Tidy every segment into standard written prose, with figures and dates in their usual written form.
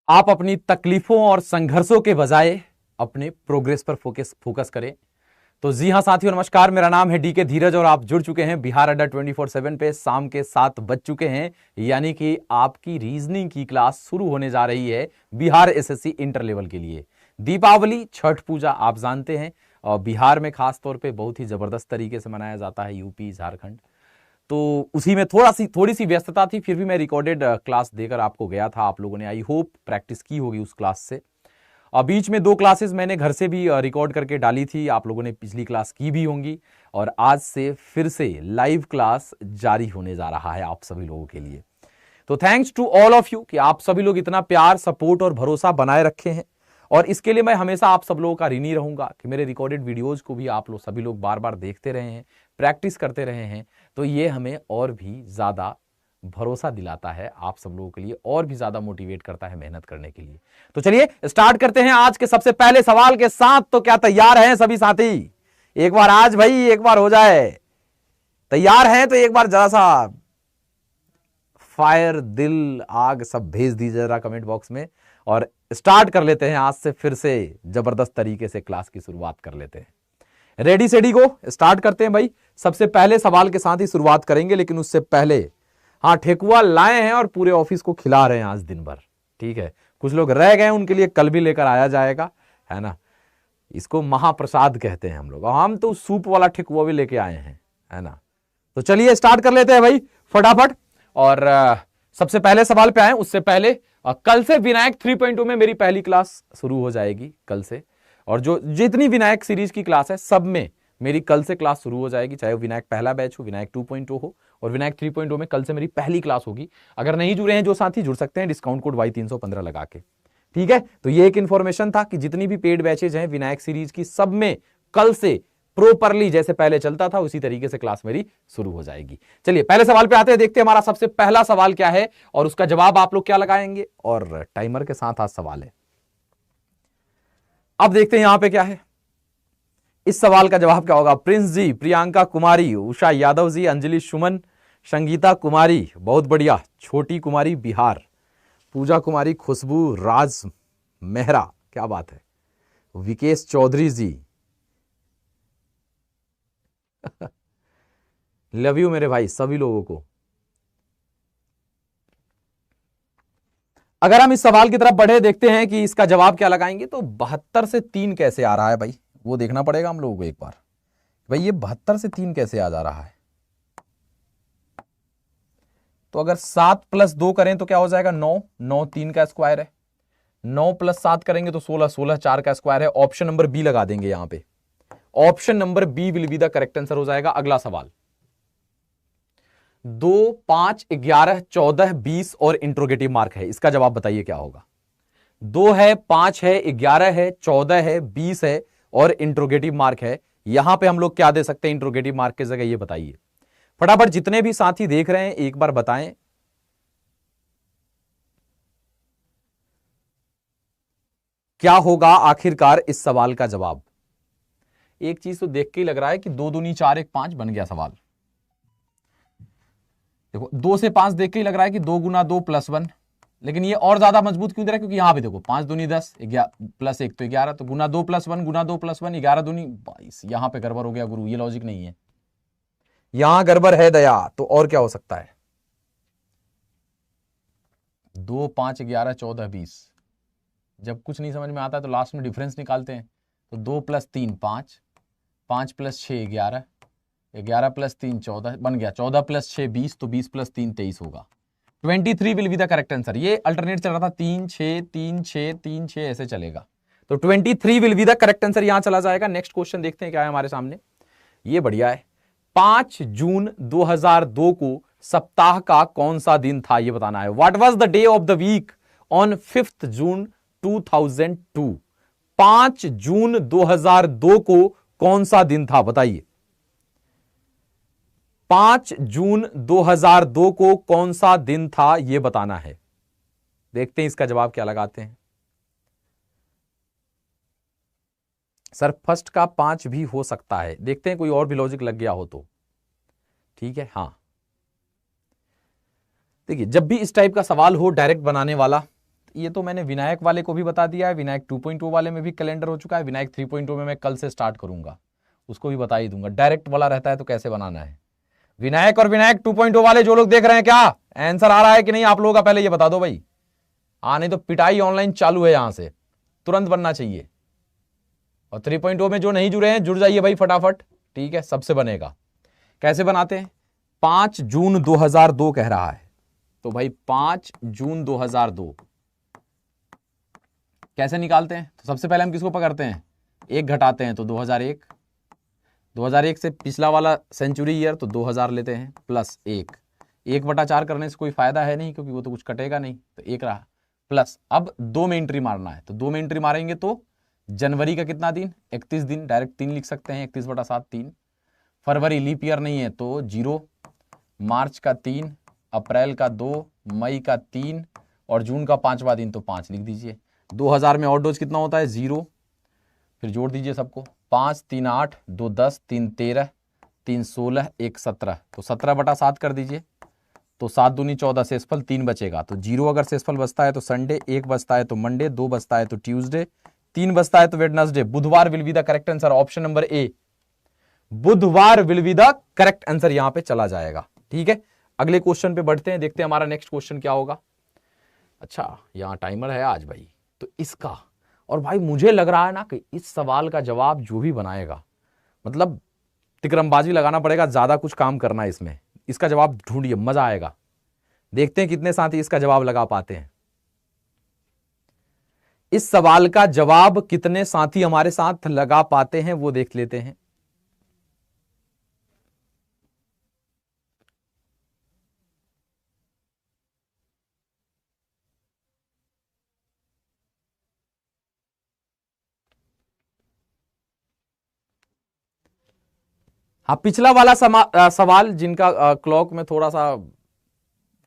आप अपनी तकलीफों और संघर्षों के बजाय अपने प्रोग्रेस पर फोकस करें। तो जी हां साथियों, नमस्कार। मेरा नाम है डीके धीरज और आप जुड़ चुके हैं बिहार अड्डा 24/7 पे। शाम के 7 बज चुके हैं, यानी कि आपकी रीजनिंग की क्लास शुरू होने जा रही है बिहार एसएससी इंटर लेवल के लिए। दीपावली, छठ पूजा आप जानते हैं, और बिहार में खासतौर पे बहुत ही जबरदस्त तरीके से मनाया जाता है, यूपी झारखंड। तो उसी में थोड़ी सी व्यस्तता थी, फिर भी मैं रिकॉर्डेड क्लास देकर आपको गया था। आप लोगों ने आई होप प्रैक्टिस की होगी उस क्लास से। बीच में 2 क्लासेस मैंने घर से भी रिकॉर्ड करके डाली थी, आप लोगों ने पिछली क्लास की भी होंगी। और आज से फिर से लाइव क्लास जारी होने जा रहा है आप सभी लोगों के लिए। तो thanks to all of you कि आप सभी लोग इतना प्यार, सपोर्ट और भरोसा बनाए रखे हैं। और इसके लिए मैं हमेशा आप सब लोगों का ऋणी रहूंगा कि मेरे रिकॉर्डेड वीडियोज को भी आप लोग सभी लोग बार बार देखते रहे हैं, प्रैक्टिस करते रहे हैं। तो ये हमें और भी ज्यादा भरोसा दिलाता है आप सब लोगों के लिए, और भी ज्यादा मोटिवेट करता है मेहनत करने के लिए। तो चलिए स्टार्ट करते हैं आज के सबसे पहले सवाल के साथ। तो क्या तैयार हैं सभी साथी? एक बार आज भाई, एक बार हो जाए। तैयार हैं तो एक बार जरा सा फायर, दिल, आग सब भेज दीजिए जरा कमेंट बॉक्स में। और स्टार्ट कर लेते हैं आज से फिर से जबरदस्त तरीके से क्लास की शुरुआत कर लेते हैं। रेडी सेडी को स्टार्ट करते हैं भाई। सबसे पहले सवाल के साथ ही शुरुआत करेंगे, लेकिन उससे पहले हाँ, ठेकुआ लाए हैं और पूरे ऑफिस को खिला रहे हैं आज दिन भर। ठीक है, कुछ लोग रह गए, उनके लिए कल भी लेकर आया जाएगा, है ना। इसको महाप्रसाद कहते हैं हम लोग, और हम तो सूप वाला ठेकुआ भी लेके आए हैं, है ना। तो चलिए स्टार्ट कर लेते हैं भाई फटाफट। और सबसे पहले सवाल पे आए उससे पहले कल से विनायक 3.0 में मेरी पहली क्लास शुरू हो जाएगी कल से। और जो जितनी विनायक सीरीज की क्लास है सब में मेरी कल से क्लास शुरू हो जाएगी, चाहे वो विनायक पहला बैच हो, विनायक 2.0 हो, और विनायक 3.0 में कल से मेरी पहली क्लास होगी। अगर नहीं जुड़े हैं जो साथी, जुड़ सकते हैं डिस्काउंट कोड Y315 लगा के। ठीक है, तो ये एक इंफॉर्मेशन था कि जितनी भी पेड बैचेज हैं विनायक सीरीज की, सब में कल से प्रॉपरली जैसे पहले चलता था उसी तरीके से क्लास मेरी शुरू हो जाएगी। चलिए पहले सवाल पे आते हैं, देखते हैं हमारा सबसे पहला सवाल क्या है और उसका जवाब आप लोग क्या लगाएंगे। और टाइमर के साथ आज सवाल है। अब देखते हैं यहां पे क्या है। इस सवाल का जवाब क्या होगा? प्रिंस जी, प्रियंका कुमारी, उषा यादव जी, अंजलि सुमन, संगीता कुमारी, बहुत बढ़िया, छोटी कुमारी बिहार, पूजा कुमारी, खुशबू राज मेहरा, क्या बात है, विकेश चौधरी जी लव यू मेरे भाई सभी लोगों को। अगर हम इस सवाल की तरफ बढ़े, देखते हैं कि इसका जवाब क्या लगाएंगे। तो 72 से 3 कैसे आ रहा है भाई, वो देखना पड़ेगा हम लोगों को एक बार। भाई ये 72 से 3 कैसे आ जा रहा है? तो अगर 7 + 2 करें तो क्या हो जाएगा? 9, 9 3 का स्क्वायर है। 9 + 7 करेंगे तो 16, 16 4 का स्क्वायर है। ऑप्शन नंबर बी लगा देंगे यहां पे। Option number B will be the correct answer हो जाएगा। अगला सवाल, 2, 5, 11, 14, 20 और इंट्रोगेटिव मार्क है, इसका जवाब बताइए क्या होगा। 2 है, 5 है, 11 है, 14 है, 20 है और इंट्रोगेटिव मार्क है। यहां पे हम लोग क्या दे सकते हैं इंट्रोगेटिव मार्क की जगह, ये बताइए फटाफट। जितने भी साथी देख रहे हैं एक बार बताएं क्या होगा आखिरकार इस सवाल का जवाब। एक चीज तो देख के ही लग रहा है कि 2 दूनी 4 1 5 बन गया सवाल। देखो 2 से 5 देख के ही लग रहा है कि 2 × 2 + 1, लेकिन ये और ज्यादा मजबूत क्यों दे रहा है? क्योंकि यहां पे देखो 5 दूनी 10, +1 तो 11, तो × 2 + 1 × 2 + 1 11 दूनी 22। यहां पे गड़बड़ हो गया गुरु, ये लॉजिक नहीं है, यहां गड़बड़ है दया। तो और क्या हो सकता है? 2, 5, 11, 14, 20। जब कुछ नहीं समझ में आता है तो लास्ट में डिफरेंस निकालते हैं। तो 2 + 3 5, 5 + 6 11, 11 + 3 14 बन गया, 14 + 6 20, तो 20 + 3 23 होगा। 23 will be the correct answer. ये अल्टरनेट चल रहा था 3 6 3 6 3 6 ऐसे चलेगा, तो 23 will be the correct answer यहां चला जाएगा। नेक्स्ट क्वेश्चन देखते हैं क्या है हमारे सामने। ये बढ़िया है। 5 जून 2002 को सप्ताह का कौन सा दिन था, ये बताना है। What was the day of the week on 5 जून 2002? 5 जून 2002 को कौन सा दिन था बताइए। 5 जून 2002 को कौन सा दिन था यह बताना है। देखते हैं इसका जवाब क्या लगाते हैं। सर फर्स्ट का 5 भी हो सकता है, देखते हैं कोई और भी लॉजिक लग गया हो तो। ठीक है, हाँ देखिए जब भी इस टाइप का सवाल हो डायरेक्ट बनाने वाला, ये तो मैंने विनायक वाले को भी बता दिया है, विनायक 2.0 वाले में भी कैलेंडर हो चुका है, विनायक 3.0 में मैं कल से स्टार्ट करूंगा, उसको भी बता ही दूंगा। डायरेक्ट वाला रहता है तो कैसे बनाना है। विनायक और विनायक 2.0 वाले जो लोग देख रहे हैं, क्या आंसर आ रहा है कि नहीं आप लोगों का, पहले ये बता दो भाई। नहीं तो पिटाई ऑनलाइन चालू है, यहां से तुरंत बनना चाहिए। और 3.0 में जो नहीं जुड़े हैं जुड़ जाइए भाई फटाफट, ठीक है, सबसे बनेगा। कैसे बनाते हैं? 5 जून 2002 कह रहा है, तो भाई 5 जून 2002 कैसे निकालते हैं? तो सबसे पहले हम किसको पकड़ते हैं? एक घटाते हैं तो 2001, 2001 से पिछला वाला सेंचुरी ईयर तो 2000 लेते हैं, प्लस 1/4 करने से कोई फायदा है नहीं, क्योंकि वो तो कुछ कटेगा नहीं, तो 1 रहा, प्लस अब 2 में एंट्री मारना है, तो 2 में एंट्री मारेंगे तो जनवरी का कितना दिन? 31 दिन, डायरेक्ट 3 लिख सकते हैं, 31/7 3। फरवरी लीप ईयर नहीं है तो 0, मार्च का 3, अप्रैल का 2, मई का 3 और जून का 5वां दिन तो 5 लिख दीजिए। 2000 में ऑड डोज कितना होता है? 0, फिर जोड़ दीजिए सबको, 5 3 8 2 10 3 13 3 16 1 17, तो 17/7 कर दीजिए, तो 7 दूनी 14, शेषफल 3 बचेगा, तो 0 अगर शेषफल बचता है तो संडे, 1 बचता है तो मंडे, 2 बचता है तो ट्यूसडे, 3 बचता है तो वेडनेसडे। बुधवार will be the correct answer, option number A, बुधवार will be the correct answer यहां पे चला जाएगा। ठीक है, अगले क्वेश्चन पे बढ़ते हैं, देखते हैं हमारा नेक्स्ट क्वेश्चन क्या होगा। अच्छा, यहां टाइमर है आज भाई, तो इसका, और भाई मुझे लग रहा है ना कि इस सवाल का जवाब जो भी बनाएगा, मतलब तिकरमबाजी लगाना पड़ेगा, ज्यादा कुछ काम करना है इसमें, इसका जवाब ढूंढिए, मजा आएगा। देखते हैं कितने साथी इसका जवाब लगा पाते हैं। इस सवाल का जवाब कितने साथी हमारे साथ लगा पाते हैं वो देख लेते हैं। हाँ, पिछला वाला सवाल जिनका क्लॉक में थोड़ा सा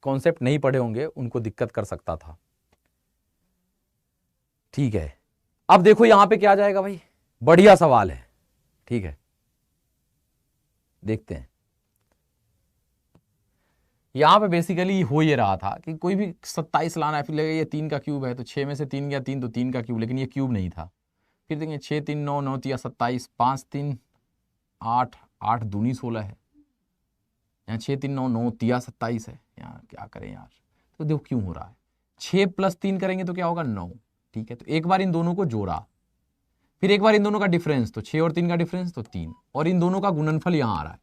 कॉन्सेप्ट नहीं पढ़े होंगे उनको दिक्कत कर सकता था। ठीक है, अब देखो यहां पे क्या आ जाएगा भाई, बढ़िया सवाल है। ठीक है, देखते हैं। यहां पे बेसिकली हो ये रहा था कि कोई भी 27 लाना है, फिर लगेगा ये 3 का क्यूब है, तो 6 में से 3 गया 3 तो 3 का क्यूब, लेकिन ये क्यूब नहीं था। फिर देखेंगे 6 3 9 9 3 27, 5 3 8 8 दूनी 16 है, यहाँ 6 3 9 9 3 27 है, यहाँ क्या करें यार, तो देखो क्यों हो रहा है। 6 + 3 करेंगे तो क्या होगा? 9। ठीक है, तो एक बार इन दोनों को जोड़ा, फिर एक बार इन दोनों का डिफरेंस, तो 6 और 3 का डिफरेंस तो 3, और इन दोनों का गुणनफल यहां आ रहा है,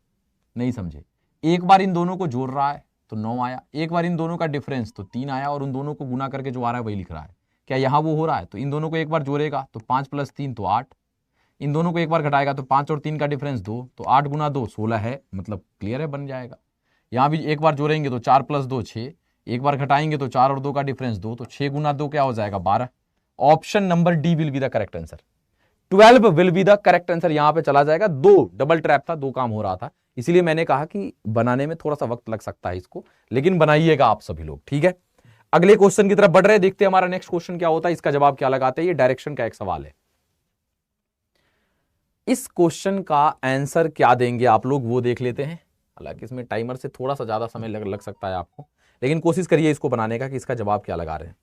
नहीं समझे। एक बार इन दोनों को जोड़ रहा है तो 9 आया, एक बार इन दोनों का डिफरेंस तो 3 आया, और उन दोनों को गुना करके जो आ रहा है वही लिख रहा है। क्या यहां वो हो रहा है? तो इन दोनों को एक बार जोड़ेगा तो 5 + 3 तो 8, इन दोनों को एक बार घटाएगा तो 5 और 3 का डिफरेंस 2, तो 8 × 2 16 है, मतलब क्लियर है, बन जाएगा। यहां भी एक बार जोड़ेंगे तो 4 + 2 6, एक बार घटाएंगे तो 4 और 2 का डिफरेंस 2, तो 6 × 2 क्या हो जाएगा? 12। Option number D will be the correct answer, 12 will be the correct answer यहां पे चला जाएगा। 2 डबल ट्रैप था, 2 काम हो रहा था, इसीलिए मैंने कहा कि बनाने में थोड़ा सा वक्त लग सकता है इसको, लेकिन बनाइएगा आप सभी लोग। ठीक है, अगले क्वेश्चन की तरफ बढ़ रहे हैं, देखते हैं हमारा नेक्स्ट क्वेश्चन क्या होता है, इसका जवाब क्या लगाते हैं। ये डायरेक्शन का एक सवाल है, इस क्वेश्चन का आंसर क्या देंगे आप लोग वो देख लेते हैं। हालांकि इसमें टाइमर से थोड़ा सा ज्यादा समय लग सकता है आपको, लेकिन कोशिश करिए इसको बनाने का कि इसका जवाब क्या लगा रहे हैं।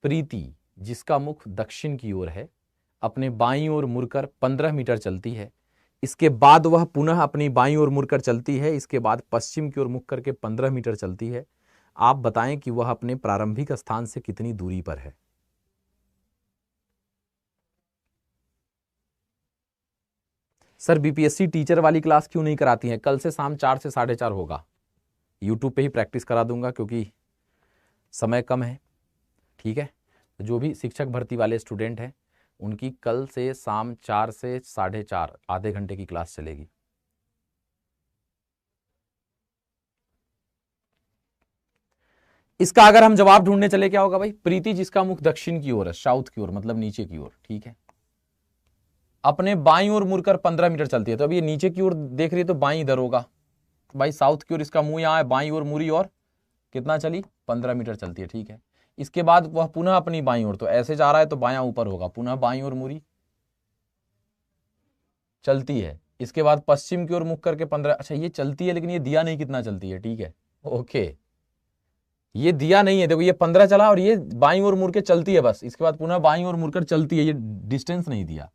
प्रीति, जिसका मुख दक्षिण की ओर है, अपने बाईं ओर मुड़कर 15 मीटर चलती है, इसके बाद वह पुनः अपनी बाईं ओर मुड़कर चलती है, इसके बाद पश्चिम की ओर मुख करके 15 मीटर चलती है। आप बताएं कि वह अपने प्रारंभिक स्थान से कितनी दूरी पर है। सर बीपीएससी टीचर वाली क्लास क्यों नहीं कराती हैं? कल से शाम 4 से 4:30 होगा, यूट्यूब पे ही प्रैक्टिस करा दूंगा क्योंकि समय कम है। ठीक है, जो भी शिक्षक भर्ती वाले स्टूडेंट हैं उनकी कल से शाम 4 से 4:30 आधे घंटे की क्लास चलेगी। इसका अगर हम जवाब ढूंढने चले क्या होगा भाई? प्रीति जिसका मुख दक्षिण की ओर है, साउथ की ओर, मतलब नीचे की ओर। ठीक है, अपने बाईं ओर मुड़कर 15 मीटर चलती है, तो अब ये नीचे की ओर देख रही है तो बाईं इधर होगा, भाई साउथ की ओर इसका मुंह यहां है, बाईं ओर मुड़ी और कितना चली? 15 मीटर चलती है। ठीक है, इसके बाद वह पुनः अपनी बाईं ओर, तो ऐसे जा रहा है तो बायां ऊपर होगा, पुनः बाईं ओर मुड़ी चलती है, इसके बाद पश्चिम की ओर मुख करके 15। अच्छा ये चलती है, लेकिन ये दिया नहीं कितना चलती है। ठीक है, ओके, ये दिया नहीं है, देखो ये 15 चला और ये बाईं ओर मुड़ के चलती है बस, इसके बाद पुनः बाईं ओर मुड़कर चलती है, ये डिस्टेंस नहीं दिया।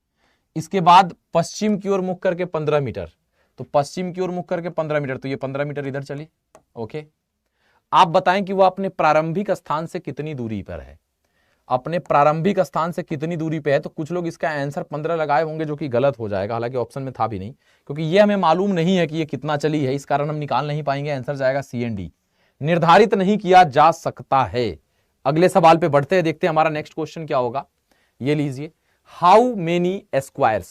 इसके बाद पश्चिम की ओर मुख करके 15 मीटर, तो पश्चिम की ओर मुख करके 15 मीटर, तो ये 15 मीटर इधर चली। ओके, आप बताएं कि वो अपने प्रारंभिक स्थान से कितनी दूरी पर है, अपने प्रारंभिक स्थान से कितनी दूरी पे है। तो कुछ लोग इसका आंसर 15 लगाए होंगे, जो कि गलत हो जाएगा, हालांकि ऑप्शन में था भी नहीं, क्योंकि ये हमें मालूम नहीं है कि ये कितना चली है, इस कारण हम निकाल नहीं पाएंगे। आंसर जाएगा सी एंड डी, निर्धारित नहीं किया जा सकता है। अगले सवाल पे बढ़ते हैं, देखते हैं हमारा नेक्स्ट क्वेश्चन क्या होगा। ये लीजिए, हाउ मेनी स्क्वायर्स,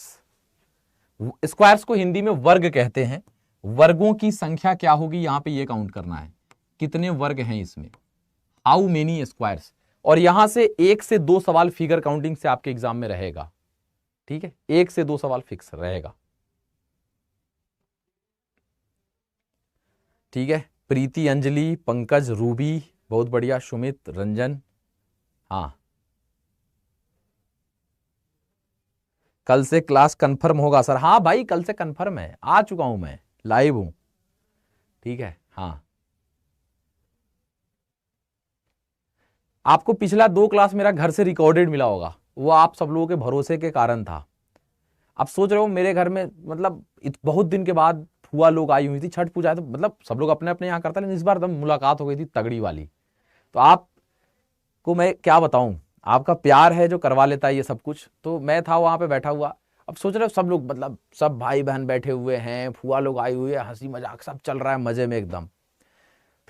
स्क्वायर्स को हिंदी में वर्ग कहते हैं, वर्गों की संख्या क्या होगी, यहां पे ये काउंट करना है कितने वर्ग हैं इसमें, हाउ मेनी स्क्वायर्स। और यहां से 1 से 2 सवाल फिगर काउंटिंग से आपके एग्जाम में रहेगा, ठीक है, 1 से 2 सवाल फिक्स रहेगा, ठीक है। प्रीति, अंजलि, पंकज, रूबी, बहुत बढ़िया, सुमित, रंजन, हाँ। कल से क्लास कंफर्म होगा सर, हाँ भाई कल से कंफर्म है, आ चुका हूं मैं, लाइव हूं, ठीक है, हाँ। आपको पिछला 2 क्लास मेरा घर से रिकॉर्डेड मिला होगा, वो आप सब लोगों के भरोसे के कारण था। आप सोच रहे हो मेरे घर में मतलब बहुत दिन के बाद फुआ लोग आई हुई थी, छठ पूजा, तो मतलब सब लोग अपने अपने यहाँ करता, लेकिन इस बार एकदम मुलाकात हो गई थी तगड़ी वाली। तो आपको मैं क्या बताऊं, आपका प्यार है जो करवा लेता है ये सब कुछ। तो मैं था वहां पे बैठा हुआ, अब सोच रहे हो सब लोग मतलब सब भाई बहन बैठे हुए हैं, फुआ लोग आई हुई है, हंसी मजाक सब चल रहा है मजे में एकदम।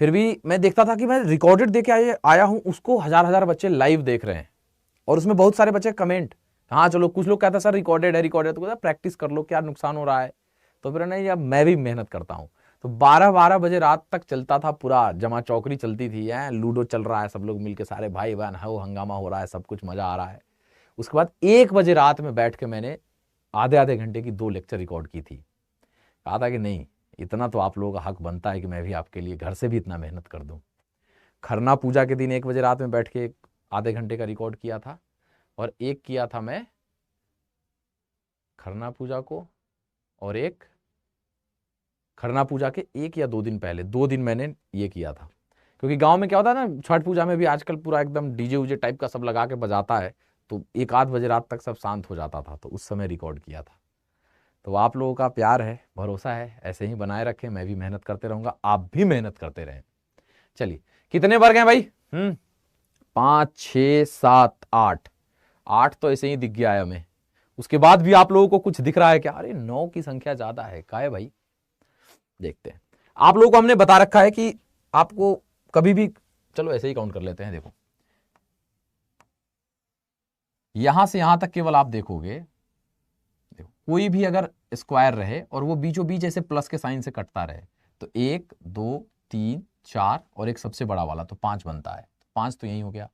फिर भी मैं देखता था कि मैं रिकॉर्डेड देके आया हूं, उसको हजार हजार बच्चे लाइव देख रहे हैं, और उसमें बहुत सारे बच्चे कमेंट, हाँ चलो, कुछ लोग कहते हैं सर रिकॉर्डेड है, रिकॉर्डेड, तो प्रैक्टिस कर लो, क्या नुकसान हो रहा है। तो फिर नहीं, अब मैं भी मेहनत करता हूँ। तो 12-12 बजे रात तक चलता था, पूरा जमा चौकड़ी चलती थी, है लूडो चल रहा है, सब लोग मिलके सारे भाई बहन हो, हंगामा हो रहा है, सब कुछ मजा आ रहा है। उसके बाद 1 बजे रात में बैठ के मैंने आधे आधे घंटे की 2 लेक्चर रिकॉर्ड की थी। कहा था कि नहीं, इतना तो आप लोगों का हक बनता है कि मैं भी आपके लिए घर से भी इतना मेहनत कर दूं। खरना पूजा के दिन 1 बजे रात में बैठ के आधे घंटे का रिकॉर्ड किया था, और एक किया था मैं खरना पूजा को, और एक खरना पूजा के 1 या 2 दिन पहले, 2 दिन मैंने ये किया था। क्योंकि गांव में क्या होता है ना, छठ पूजा में भी आजकल पूरा एकदम डीजे उजे टाइप का सब लगा के बजाता है, तो 1-8 बजे रात तक सब शांत हो जाता था, तो उस समय रिकॉर्ड किया था। तो आप लोगों का प्यार है, भरोसा है, ऐसे ही बनाए रखें, मैं भी मेहनत करते रहूंगा, आप भी मेहनत करते रहें। चलिए, कितने वर्ग हैं भाई? 5, 6, 7, 8, 8 तो ऐसे ही दिख गया है हमें। उसके बाद भी आप लोगों को कुछ दिख रहा है क्या? अरे 9 की संख्या ज्यादा है, क्या है भाई? देखते हैं। आप लोगों को हमने बता रखा है कि आपको कभी भी, चलो ऐसे ही काउंट कर लेते हैं। देखो, यहां से यहां तक केवल आप देखोगे, देखो कोई भी अगर स्क्वायर रहे और वो बीचों बीच ऐसे प्लस के साइन से कटता रहे, तो 1, 2, 3, 4 और एक सबसे बड़ा वाला, तो 5 बनता है। 5 तो यही हो गया।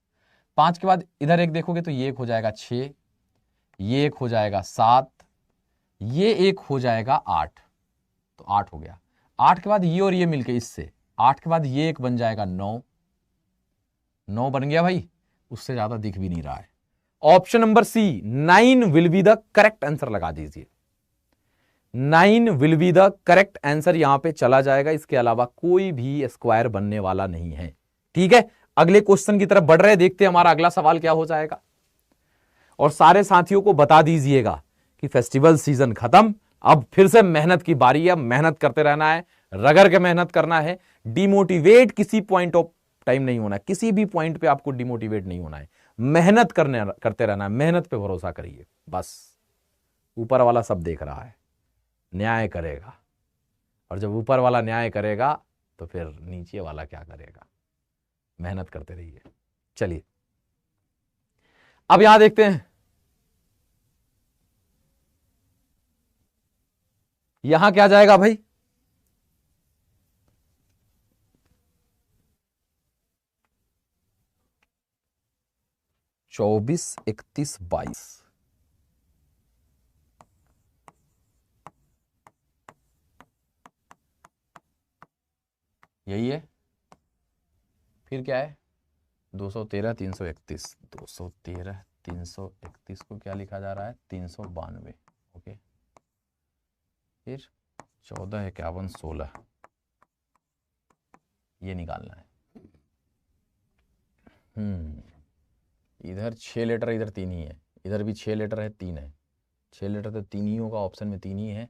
5 के बाद इधर एक देखोगे तो ये एक हो जाएगा 6, ये एक हो जाएगा 7, ये एक हो जाएगा 8, तो 8 हो गया। 8 के बाद ये और ये मिलके इससे, 8 के बाद ये एक बन जाएगा 9, 9 बन गया भाई, उससे ज्यादा दिख भी नहीं रहा है। Option number C 9 will be the correct answer लगा दीजिए। 9 will be the correct answer यहां पे चला जाएगा, इसके अलावा कोई भी स्क्वायर बनने वाला नहीं है। ठीक है, अगले क्वेश्चन की तरफ बढ़ रहे हैं, देखते हैं हमारा अगला सवाल क्या हो जाएगा। और सारे साथियों को बता दीजिएगा कि फेस्टिवल सीजन खत्म, अब फिर से मेहनत की बारी है, मेहनत करते रहना है, रगड़ के मेहनत करना है, डिमोटिवेट किसी पॉइंट ऑफ टाइम नहीं होना है, किसी भी पॉइंट पे आपको डिमोटिवेट नहीं होना है, मेहनत करते रहना है, मेहनत पे भरोसा करिए बस। ऊपर वाला सब देख रहा है, न्याय करेगा, और जब ऊपर वाला न्याय करेगा तो फिर नीचे वाला क्या करेगा? मेहनत करते रहिए। चलिए, अब यहां देखते हैं, यहां क्या जाएगा भाई? चौबीस, 31, 22, यही है। फिर क्या है? 213, 331, 213, 331 को क्या लिखा जा रहा है? 392। ओके, फिर 14, 51, 16, ये निकालना है। इधर 6 लेटर, इधर 3 ही है, इधर भी 6 लेटर है, 3 है, 6 लेटर तो 3 ही होगा, ऑप्शन में 3 ही है।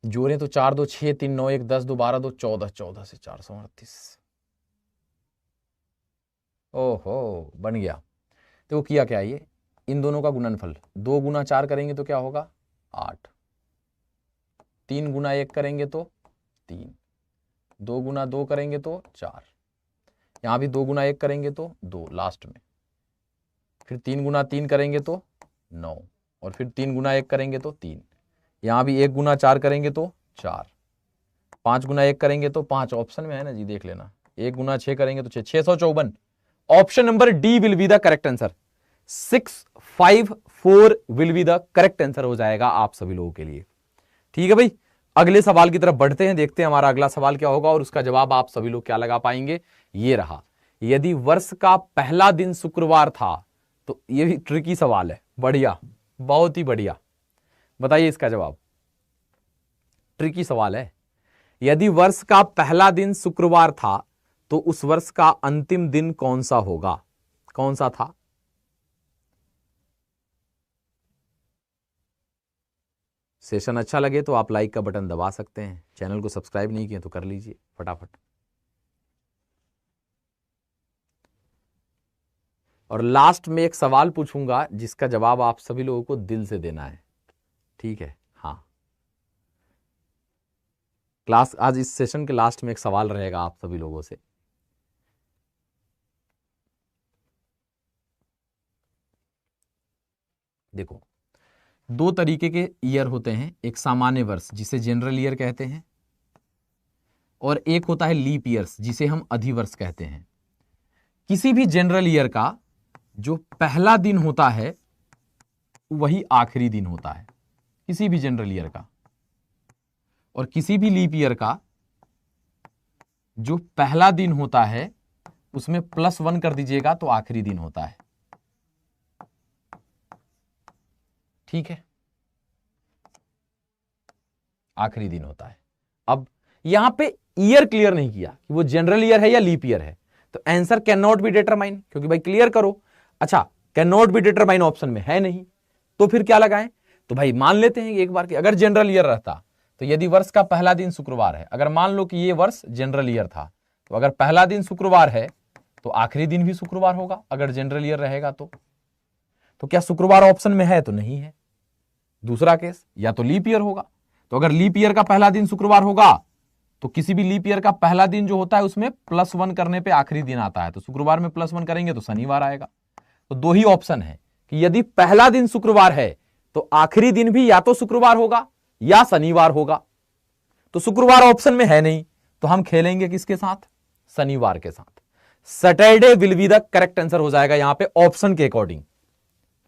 जोड़े तो 4 2 6 3 9 1 10 2 12 2 14, 14 से 438। ओहो, बन गया। तो किया क्या ये, इन दोनों का गुणनफल 2 गुना 4 करेंगे तो क्या होगा 8, 3 गुना 1 करेंगे तो 3, 2 गुना 2 करेंगे तो 4, यहां भी 2 गुना 1 करेंगे तो 2 लास्ट में, फिर 3 गुना 3 करेंगे तो 9, और फिर 3 गुना 1 करेंगे तो 3, यहां भी 1 गुना 4 करेंगे तो 4, 5 गुना 1 करेंगे तो 5, ऑप्शन में है ना जी, देख लेना, 1 गुना 6 करेंगे तो 6, 654। Option number D will be the correct answer, 654 will be the correct answer हो जाएगा आप सभी लोगों के लिए। ठीक है भाई, अगले सवाल की तरफ बढ़ते हैं, देखते हैं हमारा अगला सवाल क्या होगा और उसका जवाब आप सभी लोग क्या लगा पाएंगे। ये रहा, यदि वर्ष का पहला दिन शुक्रवार था, तो ये भी ट्रिकी सवाल है, बढ़िया, बहुत ही बढ़िया, बताइए इसका जवाब। ट्रिकी सवाल है, यदि वर्ष का पहला दिन शुक्रवार था तो उस वर्ष का अंतिम दिन कौन सा होगा, कौन सा था। सेशन अच्छा लगे तो आप लाइक का बटन दबा सकते हैं, चैनल को सब्सक्राइब नहीं किए तो कर लीजिए फटाफट। और लास्ट में एक सवाल पूछूंगा जिसका जवाब आप सभी लोगों को दिल से देना है, ठीक है। हाँ, क्लास आज इस सेशन के लास्ट में एक सवाल रहेगा आप सभी लोगों से। देखो, 2 तरीके के ईयर होते हैं, एक सामान्य वर्ष जिसे जनरल ईयर कहते हैं, और एक होता है लीप ईयर्स जिसे हम अधिवर्ष कहते हैं। किसी भी जनरल ईयर का जो पहला दिन होता है वही आखिरी दिन होता है, किसी भी जनरल ईयर का, और किसी भी लीप ईयर का जो पहला दिन होता है उसमें +1 कर दीजिएगा तो आखिरी दिन होता है। ठीक है, आखिरी दिन होता है। अब यहां पे ईयर क्लियर नहीं किया कि वो जनरल ईयर है या लीप ईयर है, तो answer can not be determine, क्योंकि भाई क्लियर करो। अच्छा, can not be determine option में है नहीं, तो फिर क्या लगाएं, तो भाई मान लेते हैं एक बार कि अगर जनरल ईयर रहता तो यदि वर्ष का पहला दिन शुक्रवार है, अगर मान लो कि ये वर्ष जनरल ईयर था, तो अगर पहला दिन शुक्रवार है तो आखिरी दिन भी शुक्रवार होगा, अगर जनरल ईयर रहेगा तो क्या शुक्रवार ऑप्शन में है, तो नहीं है। दूसरा केस, या तो लीप ईयर होगा, तो अगर लीप ईयर का पहला दिन शुक्रवार होगा तो किसी भी लीप ईयर का पहला दिन जो होता है उसमें +1 करने पे आखिरी दिन आता है, तो शुक्रवार में +1 करेंगे तो शनिवार आएगा। तो 2 ही ऑप्शन है कि यदि पहला दिन शुक्रवार है तो आखिरी दिन भी या तो शुक्रवार होगा या शनिवार होगा, तो शुक्रवार ऑप्शन में है नहीं, तो हम खेलेंगे किसके साथ, शनिवार के साथ। Saturday will be the correct answer हो जाएगा यहां पे ऑप्शन के अकॉर्डिंग।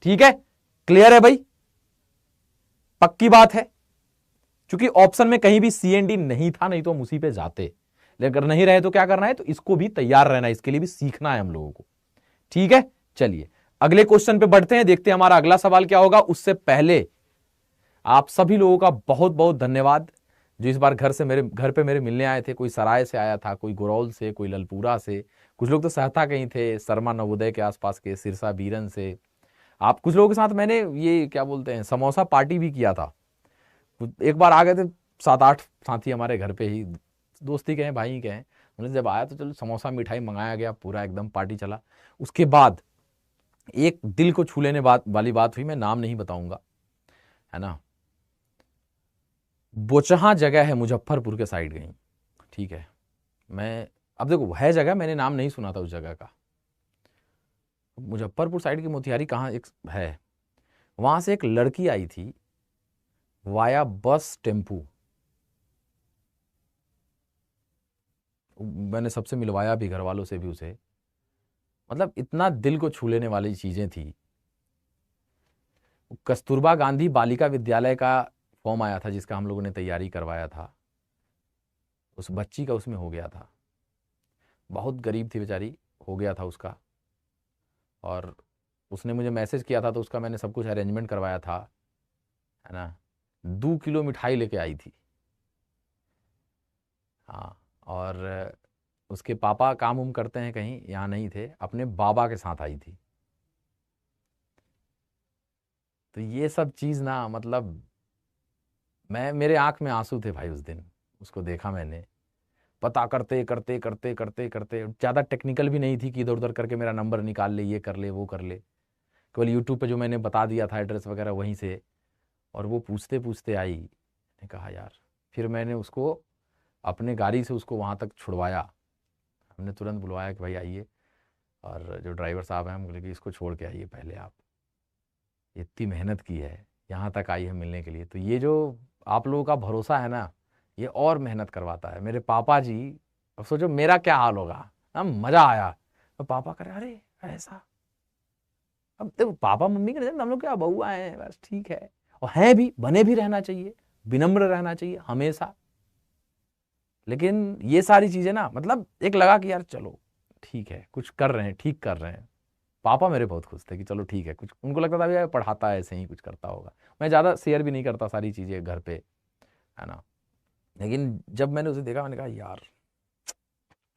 ठीक है, क्लियर है भाई, पक्की बात है, क्योंकि ऑप्शन में कहीं भी CND नहीं था, नहीं तो हम उसी पे जाते, लेकिन अगर नहीं रहे तो क्या करना है, तो इसको भी तैयार रहना है, इसके लिए भी सीखना है हम लोगों को। ठीक है, चलिए अगले क्वेश्चन पे बढ़ते हैं, देखते हैं हमारा अगला सवाल क्या होगा। उससे पहले आप सभी लोगों का बहुत बहुत धन्यवाद जो इस बार घर पे मेरे मिलने आए थे। कोई सराय से आया था, कोई गुरौल से, कोई ललपुरा से, कुछ लोग तो सहता कहीं थे, शर्मा नवोदय के आसपास के, सिरसा बीरन से। आप कुछ लोगों के साथ मैंने ये क्या बोलते हैं समोसा पार्टी भी किया था। एक बार आ गए थे 7-8 साथी हमारे घर पे ही, दोस्ती के हैं, भाई के हैं, उन्हें जब आया तो चलो समोसा मिठाई मंगाया गया, पूरा एकदम पार्टी चला। उसके बाद एक दिल को छू लेने वाली बात हुई, मैं नाम नहीं बताऊंगा, है ना। बोचहा जगह है, मुजफ्फरपुर के साइड गई, ठीक है। मैं अब देखो है जगह, मैंने नाम नहीं सुना था उस जगह का, मुजफ्फरपुर साइड की मोतिहारी कहाँ एक है, वहां से एक लड़की आई थी वाया बस टेम्पू, मैंने सबसे मिलवाया भी, घर वालों से भी उसे, मतलब इतना दिल को छू लेने वाली चीजें थी। कस्तूरबा गांधी बालिका विद्यालय का फॉर्म आया था जिसका हम लोगों ने तैयारी करवाया था, उस बच्ची का उसमें हो गया था, बहुत गरीब थी बेचारी, हो गया था उसका, और उसने मुझे मैसेज किया था तो उसका मैंने सब कुछ अरेंजमेंट करवाया था, है ना। 2 किलो मिठाई लेके आई थी, हाँ, और उसके पापा काम उम करते हैं कहीं, यहाँ नहीं थे, अपने बाबा के साथ आई थी। तो ये सब चीज़ ना, मतलब मैं, मेरे आंख में आंसू थे भाई उस दिन, उसको देखा मैंने। पता करते करते करते करते करते, ज़्यादा टेक्निकल भी नहीं थी कि इधर उधर करके मेरा नंबर निकाल ले, ये कर ले वो कर ले। केवल यूट्यूब पे जो मैंने बता दिया था एड्रेस वगैरह वहीं से, और वो पूछते पूछते आई। मैंने कहा यार, फिर मैंने उसको अपने गाड़ी से उसको वहाँ तक छुड़वाया। हमने तुरंत बुलवाया कि भाई आइए, और जो ड्राइवर साहब हैं हम बोले कि इसको छोड़ के आइए पहले आप, इतनी मेहनत की है, यहाँ तक आई है मिलने के लिए। तो ये जो आप लोगों का भरोसा है ना, ये और मेहनत करवाता है। मेरे पापा जी, अब सोचो मेरा क्या हाल होगा। हम, मज़ा आया। तो पापा करे अरे ऐसा, अब देखो पापा मम्मी के हम लोग क्या बउआ हैं, बस ठीक है। और हैं भी, बने भी रहना चाहिए, विनम्र रहना चाहिए हमेशा। लेकिन ये सारी चीजें ना, मतलब एक लगा कि यार चलो ठीक है, कुछ कर रहे हैं, ठीक कर रहे हैं। पापा मेरे बहुत खुश थे कि चलो ठीक है, कुछ उनको लगता था भी यार पढ़ाता है, ऐसे ही कुछ करता होगा। मैं ज़्यादा शेयर भी नहीं करता सारी चीज़ें घर पे, है ना। लेकिन जब मैंने उसे देखा, मैंने कहा यार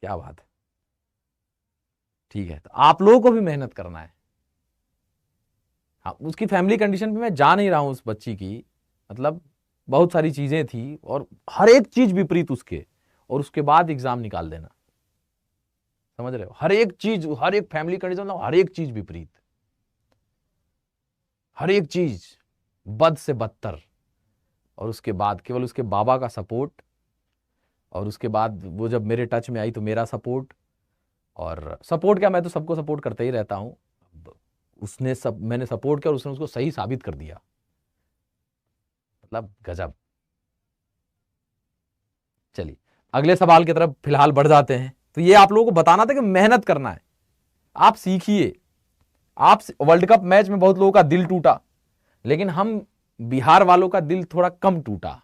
क्या बात है। ठीक है, तो आप लोगों को भी मेहनत करना है। हाँ, उसकी फैमिली कंडीशन पे मैं जा नहीं रहा हूँ उस बच्ची की, मतलब बहुत सारी चीज़ें थी और हर एक चीज़ विपरीत उसके, और उसके बाद एग्ज़ाम निकाल देना, समझ रहे हो। हर एक चीज़, हर एक फैमिली कंडीशन, हर एक चीज़ विपरीत, हर एक चीज़ बद से बदतर। और उसके बाद केवल उसके बाबा का सपोर्ट, और उसके बाद वो जब मेरे टच में आई तो मेरा सपोर्ट। और सपोर्ट क्या, मैं तो सबको सपोर्ट करते ही रहता हूँ। उसने सब, मैंने सपोर्ट किया और उसने उसको सही साबित कर दिया, मतलब गजब। चलिए अगले सवाल की तरफ फिलहाल बढ़ जाते हैं। तो ये आप लोगों को बताना था कि मेहनत करना है, आप सीखिए। आप, वर्ल्ड कप मैच में बहुत लोगों का दिल टूटा, लेकिन हम बिहार वालों का दिल थोड़ा कम टूटा,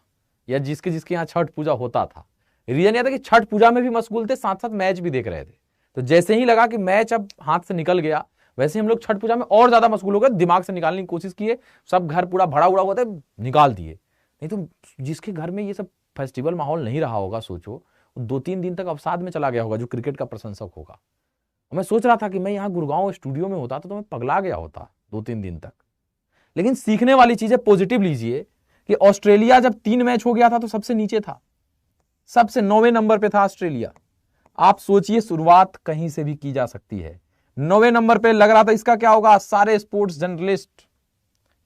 या जिसके जिसके यहाँ छठ पूजा होता था। रीजन यह था कि छठ पूजा में भी मशगूल थे, साथ साथ मैच भी देख रहे थे। तो जैसे ही लगा कि मैच अब हाथ से निकल गया, वैसे ही हम लोग छठ पूजा में और ज्यादा मशगूल हो गए, दिमाग से निकालने की कोशिश किए। सब घर पूरा भरा उड़ा हुआ था, निकाल दिए। नहीं तो जिसके घर में ये सब फेस्टिवल माहौल नहीं रहा होगा, सोचो 2-3 दिन तक अवसाद में चला गया होगा, जो क्रिकेट का प्रशंसक होगा। मैं सोच रहा था कि मैं यहाँ गुड़गांव स्टूडियो में होता तो मैं पगला गया होता 2-3 दिन तक। लेकिन सीखने वाली चीजें पॉजिटिव लीजिए कि ऑस्ट्रेलिया जब 3 मैच हो गया था तो सबसे नीचे था, सबसे 9वें नंबर पे था ऑस्ट्रेलिया। आप सोचिए, शुरुआत कहीं से भी की जा सकती है। 9वें नंबर पे लग रहा था इसका क्या होगा, सारे स्पोर्ट्स जर्नलिस्ट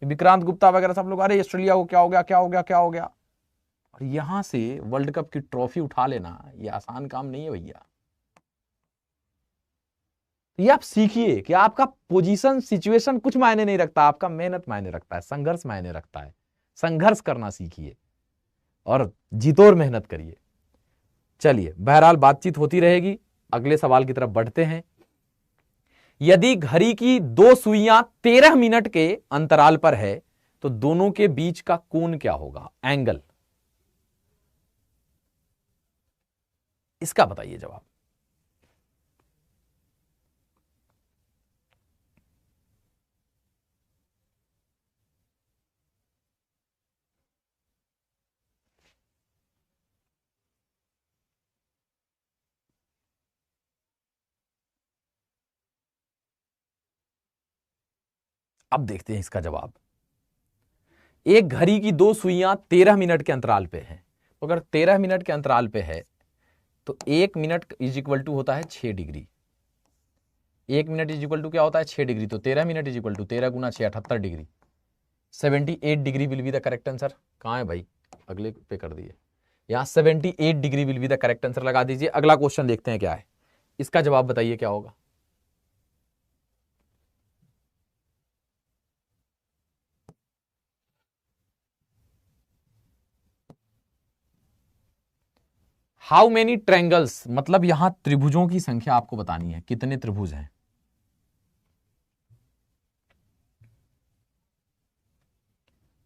विक्रांत गुप्ता वगैरह सब लोग, अरे ऑस्ट्रेलिया को क्या हो गया, क्या हो गया, क्या हो गया। और यहां से वर्ल्ड कप की ट्रॉफी उठा लेना, ये आसान काम नहीं है भैया। ये आप सीखिए कि आपका पोजीशन, सिचुएशन कुछ मायने नहीं रखता, आपका मेहनत मायने रखता है, संघर्ष मायने रखता है। संघर्ष करना सीखिए और जितोर मेहनत करिए। चलिए बहरहाल बातचीत होती रहेगी, अगले सवाल की तरफ बढ़ते हैं। यदि घड़ी की दो सुइयां 13 मिनट के अंतराल पर है तो दोनों के बीच का कोण क्या होगा, एंगल, इसका बताइए जवाब। अब देखते हैं इसका जवाब। एक घड़ी की दो सुइयां 13 मिनट के अंतराल पे हैं, तो अगर 13 मिनट के अंतराल पे है तो 1 मिनट इज इक्वल टू होता है 6 degree. 1 minute is equal to क्या होता है, 6 डिग्री। तो 13 minute is equal to 13 × 6 78 degree. 78 degree will be the correct answer. कहां है भाई, अगले पे कर दिए। यहां 78 degree will be the correct answer लगा दीजिए। अगला क्वेश्चन देखते हैं क्या है, इसका जवाब बताइए क्या होगा। हाउ मेनी ट्रायंगल्स, मतलब यहां त्रिभुजों की संख्या आपको बतानी है, कितने त्रिभुज हैं।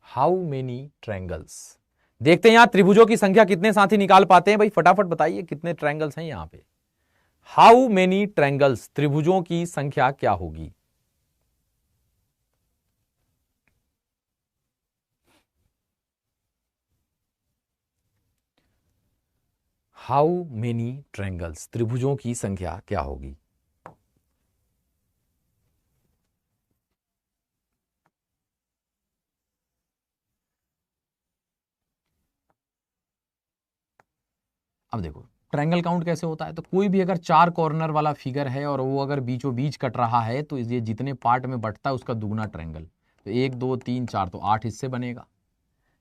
हाउ मेनी ट्रायंगल्स, देखते हैं यहां त्रिभुजों की संख्या कितने साथी निकाल पाते हैं भाई, फटाफट बताइए कितने ट्रायंगल्स हैं यहां पे। हाउ मेनी ट्रायंगल्स, त्रिभुजों की संख्या क्या होगी। हाउ मेनी ट्रायंगल्स, त्रिभुजों की संख्या क्या होगी? अब देखो ट्रायंगल काउंट कैसे होता है, तो कोई भी अगर 4 कॉर्नर वाला फिगर है और वो अगर बीचों बीच कट रहा है तो ये जितने पार्ट में बंटता है उसका दुगना ट्रायंगल। तो 1 2 3 4 तो 8 हिस्से बनेगा।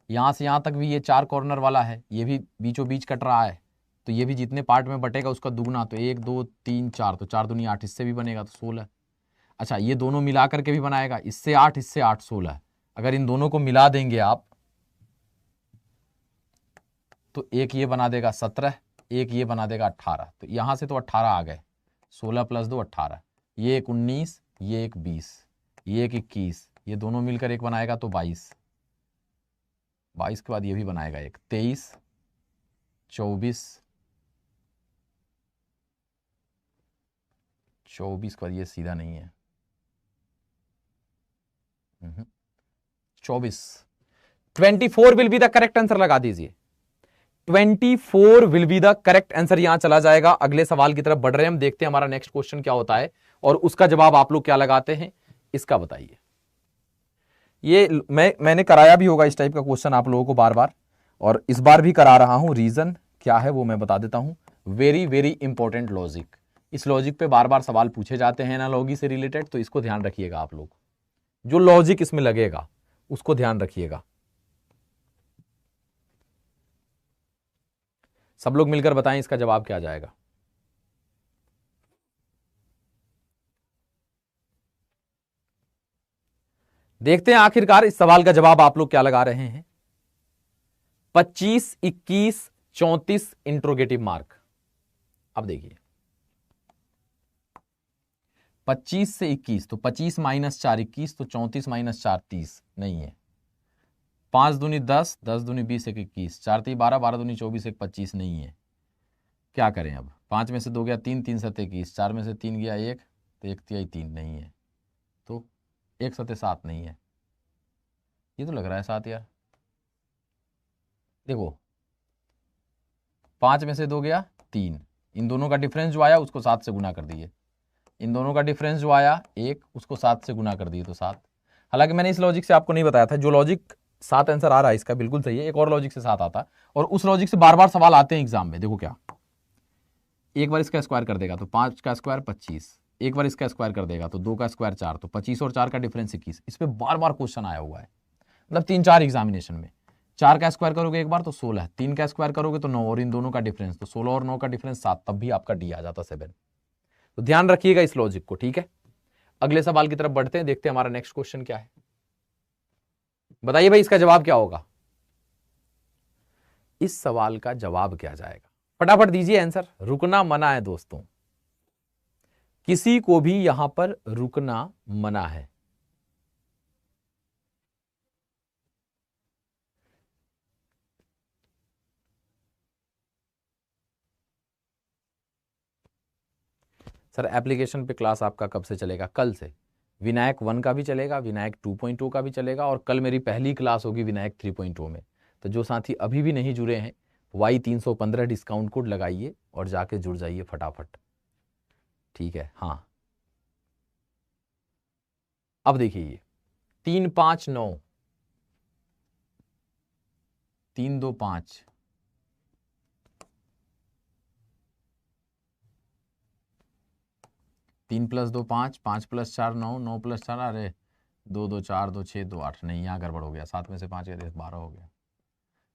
यहाँ से यहाँ तक भी ये 4 कॉर्नर वाला है, ये भी बीचों बीच कट रहा है, तो ये भी जितने पार्ट में बटेगा उसका दुगना। तो 1 2 3 4 तो 4 दूनी 8 हिस्से भी बनेगा, तो 16। अच्छा ये दोनों मिला करके भी बनाएगा, इससे 8 इससे 8 16। अगर इन दोनों को मिला देंगे आप तो एक ये बना देगा 17, एक ये बना देगा 18। तो यहां से तो 18 आ गए, 16 + 2 18, ये एक 19, ये एक 20, ये एक 21, ये दोनों मिलकर एक बनाएगा तो 22। 22 के बाद ये भी बनाएगा एक 23, 24, 24 के बाद ये सीधा नहीं है, 24। 24 will be the correct answer, लगा दीजिए 24 will be the correct answer, यहां चला जाएगा। अगले सवाल की तरफ बढ़ रहे हैं हम, देखते हैं हमारा नेक्स्ट क्वेश्चन क्या होता है और उसका जवाब आप लोग क्या लगाते हैं इसका बताइए। ये मैंने कराया भी होगा इस टाइप का क्वेश्चन आप लोगों को बार बार, और इस बार भी करा रहा हूं। रीजन क्या है वो मैं बता देता हूं। वेरी वेरी इंपॉर्टेंट लॉजिक, इस लॉजिक पे बार बार सवाल पूछे जाते हैं एनालॉजी से रिलेटेड, तो इसको ध्यान रखिएगा आप लोग, जो लॉजिक इसमें लगेगा उसको ध्यान रखिएगा। सब लोग मिलकर बताएं इसका जवाब क्या जाएगा। देखते हैं आखिरकार इस सवाल का जवाब आप लोग क्या लगा रहे हैं। 25 21 34 इंट्रोगेटिव मार्क। अब देखिए 25 से 21, तो 25 - 4 21, तो 34 - 4 30 नहीं है। 5 दूनी 10, 10 दूनी 20, 1 21, 4 3 12, 12 दूनी 24, 1 25 नहीं है। क्या करें अब, 5 में से 2 गया 3, 3 7 21, 4 में से 3 गया 1, तो 1 3 3 नहीं है, तो 1 7 7 नहीं है। ये तो लग रहा है 7 यार। देखो 5 में से 2 गया 3, इन दोनों का डिफरेंस जो आया उसको 7 से गुना कर दिए, इन दोनों का डिफरेंस जो आया 1, उसको 7 से गुना कर दिए तो 7। हालांकि मैंने इस लॉजिक से आपको नहीं बताया था, जो लॉजिक 7 आंसर आ रहा है इसका बिल्कुल सही है, एक और लॉजिक से 7 आता है, और उस लॉजिक से बार बार सवाल आते हैं एग्जाम में। देखो क्या, एक बार इसका स्क्वायर कर देगा तो 5 का स्क्वायर 25, एक बार इसका स्क्वायर कर देगा तो 2 का स्क्वायर 4, तो 25 और 4 का डिफरेंस 21। इस पर बार बार क्वेश्चन आया हुआ है, मतलब 3-4 एग्जामिनेशन में। 4 का स्क्वायर करोगे एक बार तो 16, 3 का स्क्वायर करोगे तो 9, और इन दोनों का डिफरेंस तो 16 और 9 का डिफरेंस 7, तब भी आपका डी आ जाता 7। तो ध्यान रखिएगा इस लॉजिक को, ठीक है। अगले सवाल की तरफ बढ़ते हैं, देखते हैं हमारा नेक्स्ट क्वेश्चन क्या है। बताइए भाई इसका जवाब क्या होगा, इस सवाल का जवाब क्या जाएगा, फटाफट दीजिए आंसर। रुकना मना है दोस्तों, किसी को भी यहां पर रुकना मना है। सर एप्लीकेशन पे क्लास आपका कब से चलेगा? कल से। विनायक 1 का भी चलेगा, विनायक 2.0 का भी चलेगा, और कल मेरी पहली क्लास होगी विनायक 3.0 में। तो जो साथी अभी भी नहीं जुड़े हैं Y315 डिस्काउंट कोड लगाइए और जाके जुड़ जाइए फटाफट, ठीक है। हाँ अब देखिए ये 3 5 9, 3 2 5, 3 + 2 5, 5 + 4 9, 9 + 4 अरे 2 2 4 2 6 2 8 नहीं, यहाँ गड़बड़ हो गया। 7 में से 5 गया 12 हो गया।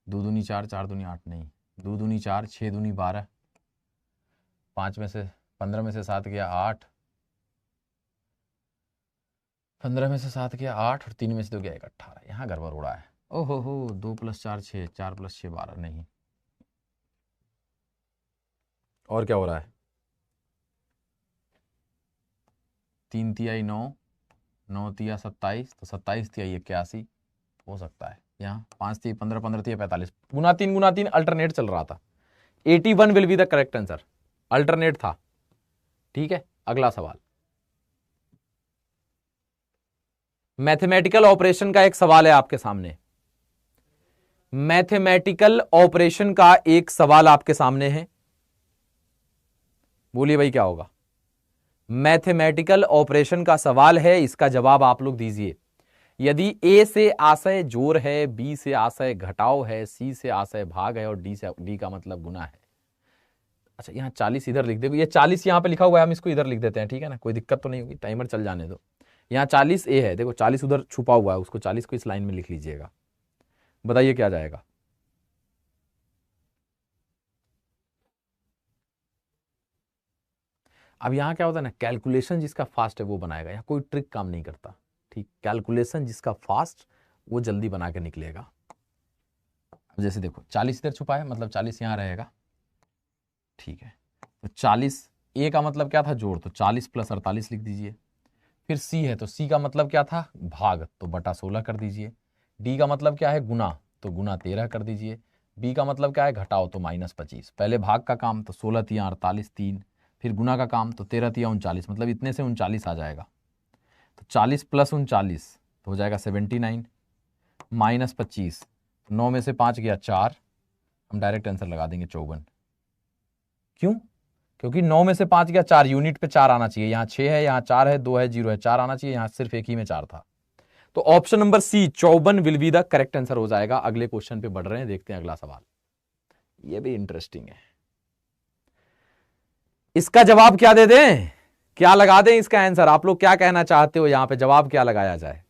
2 दूनी 4, 4 दूनी 8 नहीं, 2 दूनी 4, 6 दूनी 12, 5 में से 15 में से 7 गया 8, 15 में से 7 गया 8, और 3 में से 2 गया 1 18, यहाँ गड़बड़ हो रहा है। ओहो हो 2 + 4 6, 4 + 6 12 नहीं, और क्या हो रहा है? 3 तिहाई 9, 9 तिया 27, तो 27 तिहाई 81 हो सकता है। यहाँ 5 तिहाई 15, 15 तिहाई 45, गुना 3 अल्टरनेट चल रहा था। 81 will be the correct answer, alternate था, ठीक है। अगला सवाल, मैथमेटिकल ऑपरेशन का एक सवाल है आपके सामने। मैथमेटिकल ऑपरेशन का एक सवाल आपके सामने है, बोलिए भाई क्या होगा। मैथमेटिकल ऑपरेशन का सवाल है, इसका जवाब आप लोग दीजिए। यदि ए से आशय जोड़ है, बी से आशय घटाव है, सी से आशय भाग है और डी का मतलब गुना है। अच्छा यहाँ 40 इधर लिख दे, ये 40 यहाँ पे लिखा हुआ है, हम इसको इधर लिख देते हैं, ठीक है ना, कोई दिक्कत तो नहीं होगी, टाइमर चल जाने दो। यहाँ 40 ए है, देखो 40 उधर छुपा हुआ है, उसको 40 को इस लाइन में लिख लीजिएगा। बताइए क्या जाएगा। अब यहाँ क्या होता है ना, कैलकुलेशन जिसका फास्ट है वो बनाएगा, यहाँ कोई ट्रिक काम नहीं करता, ठीक। कैलकुलेशन जिसका फास्ट वो जल्दी बना के निकलेगा। अब जैसे देखो 40 इधर छुपा है, मतलब 40 यहाँ रहेगा, ठीक है। तो 40 ए का मतलब क्या था, जोड़, तो 40 प्लस 48 लिख दीजिए। फिर सी है, तो सी का मतलब क्या था, भाग, तो बटा 16 कर दीजिए। डी का मतलब क्या है, गुना, तो गुना 13 कर दीजिए। बी का मतलब क्या है, घटाओ, तो -25। पहले भाग का काम, तो 16 तिया 48 3, फिर गुना का काम, तो 13 तिया 39, मतलब इतने से 39 आ जाएगा। तो 40 प्लस 39 तो हो जाएगा 79, -25, 9 में से 5 गया 4, हम डायरेक्ट आंसर लगा देंगे 54। क्यों, क्योंकि 9 में से 5 गया 4, यूनिट पे 4 आना चाहिए, यहाँ 6 है, यहाँ 4 है, 2 है, 0 है, 4 आना चाहिए, यहाँ सिर्फ एक ही में 4 था। तो option number C 54 will be the correct answer हो जाएगा। अगले क्वेश्चन पे बढ़ रहे हैं, देखते हैं अगला सवाल, ये भी इंटरेस्टिंग है। इसका जवाब क्या दे दें, क्या लगा दें इसका आंसर, आप लोग क्या कहना चाहते हो, यहां पे जवाब क्या लगाया जाए।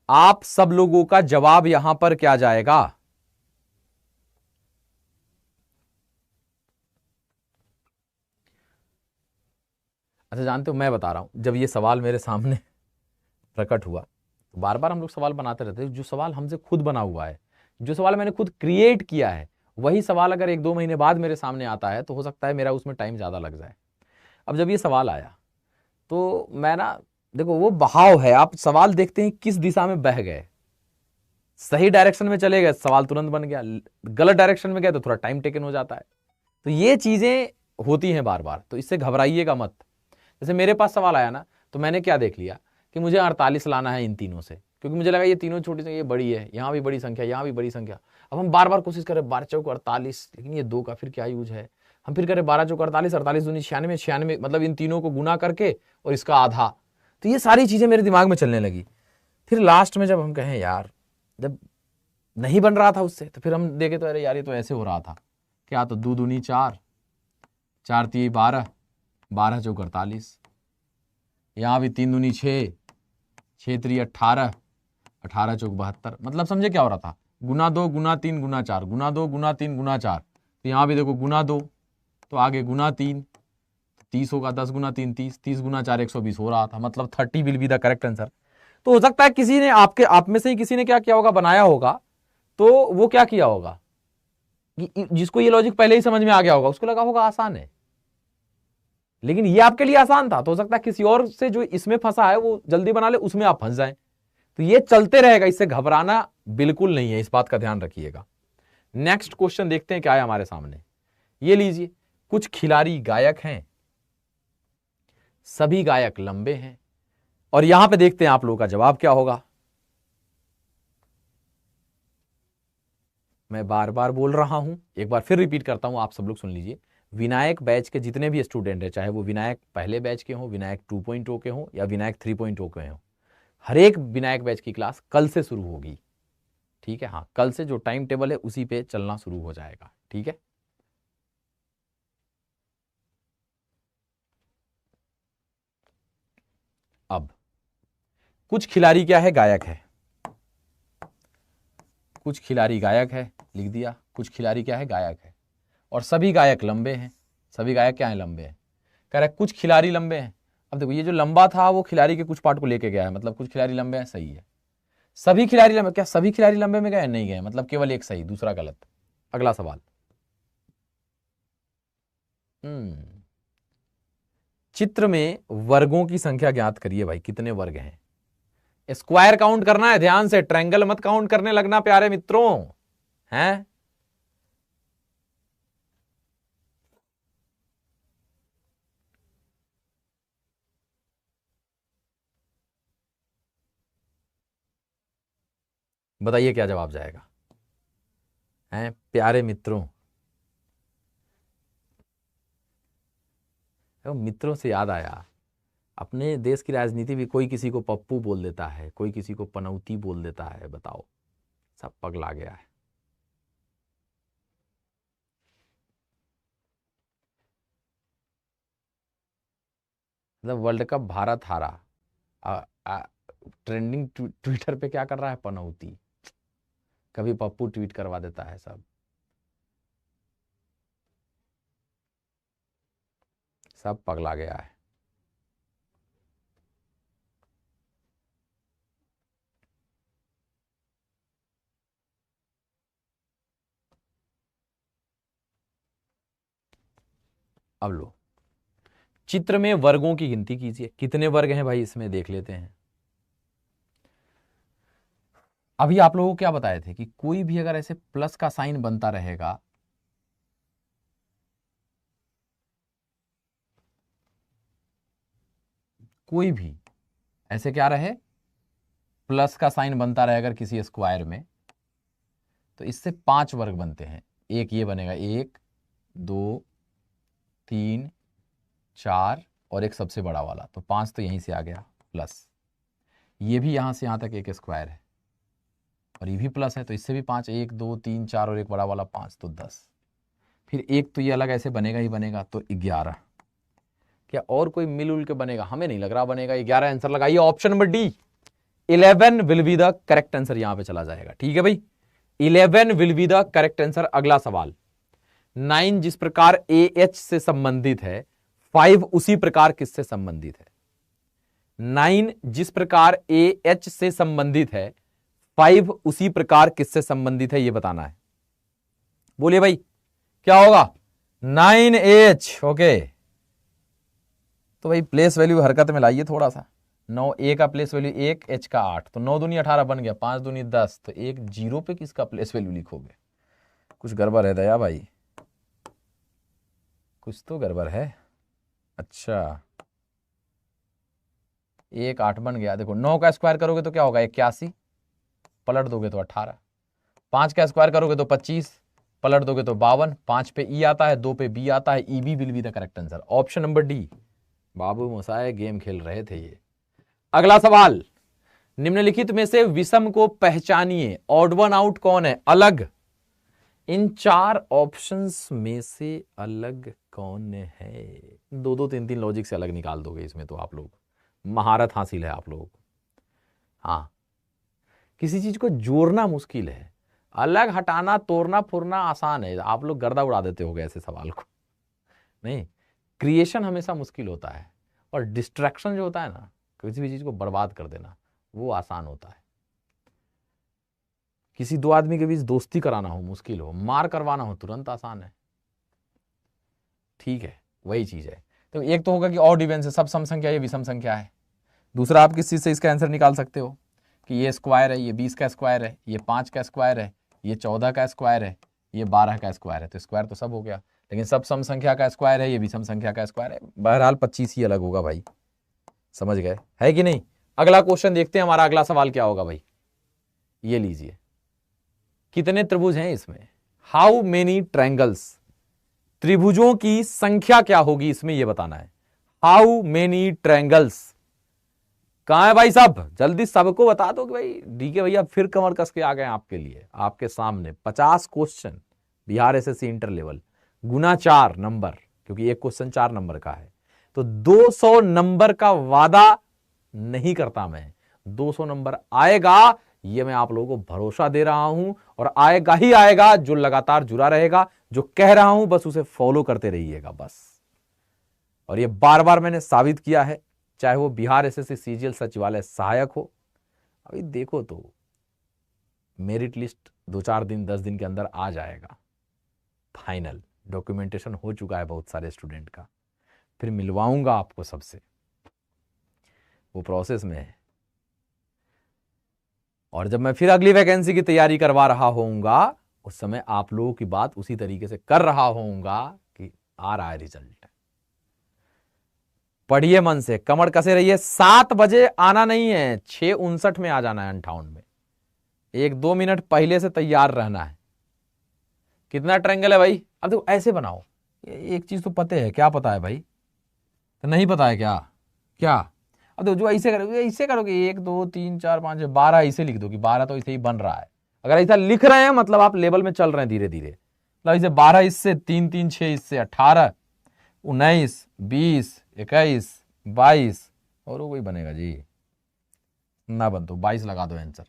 आप सब लोगों का जवाब यहां पर क्या जाएगा। अच्छा जानते हो, मैं बता रहा हूं, जब ये सवाल मेरे सामने प्रकट हुआ तो बार बार हम लोग सवाल बनाते रहते हैं, जो सवाल हमसे खुद बना हुआ है, जो सवाल मैंने खुद क्रिएट किया है, वही सवाल अगर 1-2 महीने बाद मेरे सामने आता है तो हो सकता है मेरा उसमें टाइम ज्यादा लग जाए। अब जब ये सवाल आया तो मैं ना, देखो वो बहाव है, आप सवाल देखते हैं किस दिशा में बह गए, सही डायरेक्शन में चले गए सवाल तुरंत बन गया, गलत डायरेक्शन में गए तो थोड़ा टाइम टेकन हो जाता है। तो ये चीजें होती हैं बार बार, तो इससे घबराइएगा मत। जैसे मेरे पास सवाल आया ना, तो मैंने क्या देख लिया कि मुझे 48 लाना है इन तीनों से, क्योंकि मुझे लगा ये तीनों छोटी से, ये बड़ी है, यहाँ भी बड़ी संख्या, यहाँ भी बड़ी संख्या। अब हम बार बार कोशिश करें 12 चौक 48, लेकिन ये 2 का फिर क्या यूज है, हम फिर करें 12 चौक 48, 48 दूनी 96, 96, मतलब इन तीनों को गुना करके और इसका आधा। तो ये सारी चीजें मेरे दिमाग में चलने लगी। फिर लास्ट में जब हम कहें यार, जब नहीं बन रहा था उससे, तो फिर हम देखे तो अरे यार ये तो ऐसे हो रहा था, क्या, तो 2 दूनी 4, 4 तिये 12, 12 चौक 48, यहाँ भी 3 दूनी 6, 6 त्रिय 18, 18 चौक 72, मतलब समझे क्या हो रहा था, गुना 2 गुना 3 गुना 4, गुना 2 गुना 3 गुना 4, तो यहाँ भी देखो गुना 2, तो आगे गुना 3, 30 होगा, 10 गुना 3 30, 30 गुना 4 120 हो रहा था, मतलब 30 will be the correct answer. तो हो सकता है किसी ने आप में से ही किसी ने क्या किया होगा, बनाया होगा, तो वो क्या किया होगा, जिसको ये लॉजिक पहले ही समझ में आ गया होगा, उसको लगा होगा आसान है, लेकिन ये आपके लिए आसान था, तो हो सकता है किसी और से जो इसमें फंसा है वो जल्दी बना ले, उसमें आप फंस जाएं। तो ये चलते रहेगा, इससे घबराना बिल्कुल नहीं है, इस बात का ध्यान रखिएगा। नेक्स्ट क्वेश्चन देखते हैं क्या है हमारे सामने। ये लीजिए, कुछ खिलाड़ी गायक हैं, सभी गायक लंबे हैं, और यहां पे देखते हैं आप लोगों का जवाब क्या होगा। मैं बार बार बोल रहा हूं, एक बार फिर रिपीट करता हूं, आप सब लोग सुन लीजिए। विनायक बैच के जितने भी स्टूडेंट हैं, चाहे वो विनायक पहले बैच के हों, विनायक 2.0 के हों या विनायक 3.0 के हों, हर एक विनायक बैच की क्लास कल से शुरू होगी, ठीक है। हाँ, कल से जो टाइम टेबल है उसी पे चलना शुरू हो जाएगा, ठीक है। अब कुछ खिलाड़ी क्या है, गायक है, कुछ खिलाड़ी गायक है, लिख दिया, कुछ खिलाड़ी क्या है, गायक है, और सभी गायक लंबे हैं, सभी गायक क्या है, लंबे हैं। कह रहा है कुछ खिलाड़ी लंबे हैं। अब देखो ये जो लंबा था वो खिलाड़ी के कुछ पार्ट को लेके गया है, मतलब कुछ खिलाड़ी लंबे हैं, सही है। सभी खिलाड़ी लंबे, क्या सभी खिलाड़ी लंबे में गए, नहीं गए, मतलब केवल एक सही, दूसरा गलत। अगला सवाल, चित्र में वर्गों की संख्या ज्ञात करिए भाई, कितने वर्ग हैं। स्क्वायर काउंट करना है, ध्यान से, ट्रायंगल मत काउंट करने लगना प्यारे मित्रों, हैं। बताइए क्या जवाब जाएगा, हैं प्यारे मित्रों। मित्रों से याद आया, अपने देश की राजनीति भी कोई किसी को पप्पू बोल देता है, कोई किसी को पनौती बोल देता है। बताओ, सब पगला गया है। मतलब वर्ल्ड कप भारत हारा, ट्रेंडिंग ट्विटर पे क्या कर रहा है, पनौती। कभी पप्पू ट्वीट करवा देता है सब पगला गया है। अब लो, चित्र में वर्गों की गिनती कीजिए। कितने वर्ग हैं भाई इसमें, देख लेते हैं। अभी आप लोगों को क्या बताए थे कि कोई भी अगर ऐसे प्लस का साइन बनता रहेगा, कोई भी ऐसे क्या रहे, प्लस का साइन बनता रहे अगर किसी स्क्वायर में, तो इससे 5 वर्ग बनते हैं। एक ये बनेगा, 1 2 3 4 और एक सबसे बड़ा वाला, तो 5 तो यहीं से आ गया प्लस। ये भी यहां से यहां तक एक स्क्वायर है और ये भी प्लस है, तो इससे भी 5, 1 2 3 4 और एक बड़ा वाला 5, तो 10। फिर एक तो ये अलग ऐसे बनेगा ही बनेगा, तो 11। क्या और कोई मिलजुल के बनेगा? हमें नहीं लग रहा बनेगा। 11 आंसर लगाइए, option number D 11 will be the correct answer, यहां पे चला जाएगा। ठीक है भाई, 11 will be the correct answer. अगला सवाल, 9 जिस प्रकार AH से संबंधित है, 5 उसी प्रकार किससे संबंधित है? 9 जिस प्रकार AH से संबंधित है, 5 उसी प्रकार किससे संबंधित है, यह बताना है। बोलिए भाई क्या होगा? 9AH। ओके, तो भाई प्लेस वैल्यू हरकत में लाइए थोड़ा सा। 9 A का प्लेस वैल्यू 1, H का 8, तो 9 दूनी 18 बन गया, 5 दूनी 10, तो 1 0 पे किसका प्लेस वैल्यू लिखोगे? कुछ गड़बड़ है दया भाई, कुछ तो गड़बड़ है। अच्छा, 1 8 बन गया। देखो 9 का स्क्वायर करोगे तो क्या होगा? 81, पलट दोगे तो 18। 5 का स्क्वायर करोगे तो 25, पलट दोगे तो 52। 5 पे ई आता है, 2 पे बी आता है, EB will be the correct answer. Option number D. बाबू मोसाए गेम खेल रहे थे ये। अगला सवाल, निम्नलिखित में से विषम को पहचानिए। ऑड वन आउट कौन है? अलग। इन 4 ऑप्शंस में से अलग कौन है? 2 3 3 लॉजिक से अलग निकाल दोगे इसमें, तो आप लोग महारत हासिल है आप लोगों को। हाँ, किसी चीज को जोड़ना मुश्किल है, अलग हटाना तोड़ना फुरना आसान है। आप लोग गर्दा उड़ा देते होगे ऐसे सवाल को। नहीं, क्रिएशन हमेशा मुश्किल होता है, और डिस्ट्रैक्शन जो होता है ना, किसी भी चीज को बर्बाद कर देना, वो आसान होता है। किसी 2 आदमी के बीच दोस्ती कराना हो मुश्किल हो, मार करवाना हो तुरंत आसान है। ठीक है, वही चीज है। तो एक तो होगा कि ऑड इवन से सब सम संख्या, ये विषम संख्या है। दूसरा, आप किस चीज से इसका आंसर निकाल सकते हो कि ये स्क्वायर है, ये 20 का स्क्वायर है, ये 5 का स्क्वायर है, ये 14 का स्क्वायर है, ये 12 का स्क्वायर है। तो स्क्वायर तो सब हो गया, लेकिन सब सम संख्या का स्क्वायर है, ये विषम संख्या का स्क्वायर है। बहरहाल 25 ही अलग होगा भाई, समझ गए है कि नहीं? अगला क्वेश्चन देखते हैं, हमारा अगला सवाल क्या होगा भाई। ये लीजिए, कितने त्रिभुज हैं इसमें? How many triangles? त्रिभुजों की संख्या क्या होगी इसमें, यह बताना है। How many triangles? कहां है भाई साहब? जल्दी सबको बता दो कि भाई डीके भैया फिर कमर कस के आ गए आपके लिए, आपके सामने 50 question Bihar SSC inter level गुना 4 नंबर, क्योंकि एक क्वेश्चन 4 नंबर का है, तो 200 नंबर का वादा नहीं करता मैं। 200 नंबर आएगा, ये मैं आप लोगों को भरोसा दे रहा हूं, और आएगा ही आएगा। जो लगातार जुड़ा रहेगा, जो कह रहा हूं बस उसे फॉलो करते रहिएगा बस। और ये बार बार मैंने साबित किया है, चाहे वो बिहार SSC CGL सचिवालय सहायक हो। अभी देखो तो मेरिट लिस्ट 2-4 दिन 10 दिन के अंदर आ जाएगा, फाइनल डॉक्यूमेंटेशन हो चुका है बहुत सारे स्टूडेंट का। फिर मिलवाऊंगा आपको सबसे, वो प्रोसेस में है। और जब मैं फिर अगली वैकेंसी की तैयारी करवा रहा होऊंगा, उस समय आप लोगों की बात उसी तरीके से कर रहा होऊंगा कि आ रहा है रिजल्ट। पढ़िए मन से, कमर कसे रहिए। 7 बजे आना नहीं है, 6:59 में आ जाना है, 58 में। 1-2 मिनट पहले से तैयार रहना है। कितना ट्रायंगल है भाई? अब देखो ऐसे बनाओ, एक चीज तो पता है, क्या पता है भाई? तो नहीं पता है क्या? क्या? अब तो जो ऐसे करोगे 1 2 3 4 5 12 ऐसे लिख दो कि 12 तो ऐसे ही बन रहा है। अगर ऐसा लिख रहे हैं मतलब आप लेवल में चल रहे हैं धीरे धीरे। मतलब इसे 12 इससे 3 3 6 इससे 18 19 20 21 22 और वो वही बनेगा जी। ना बन तो 22 लगा दो आंसर।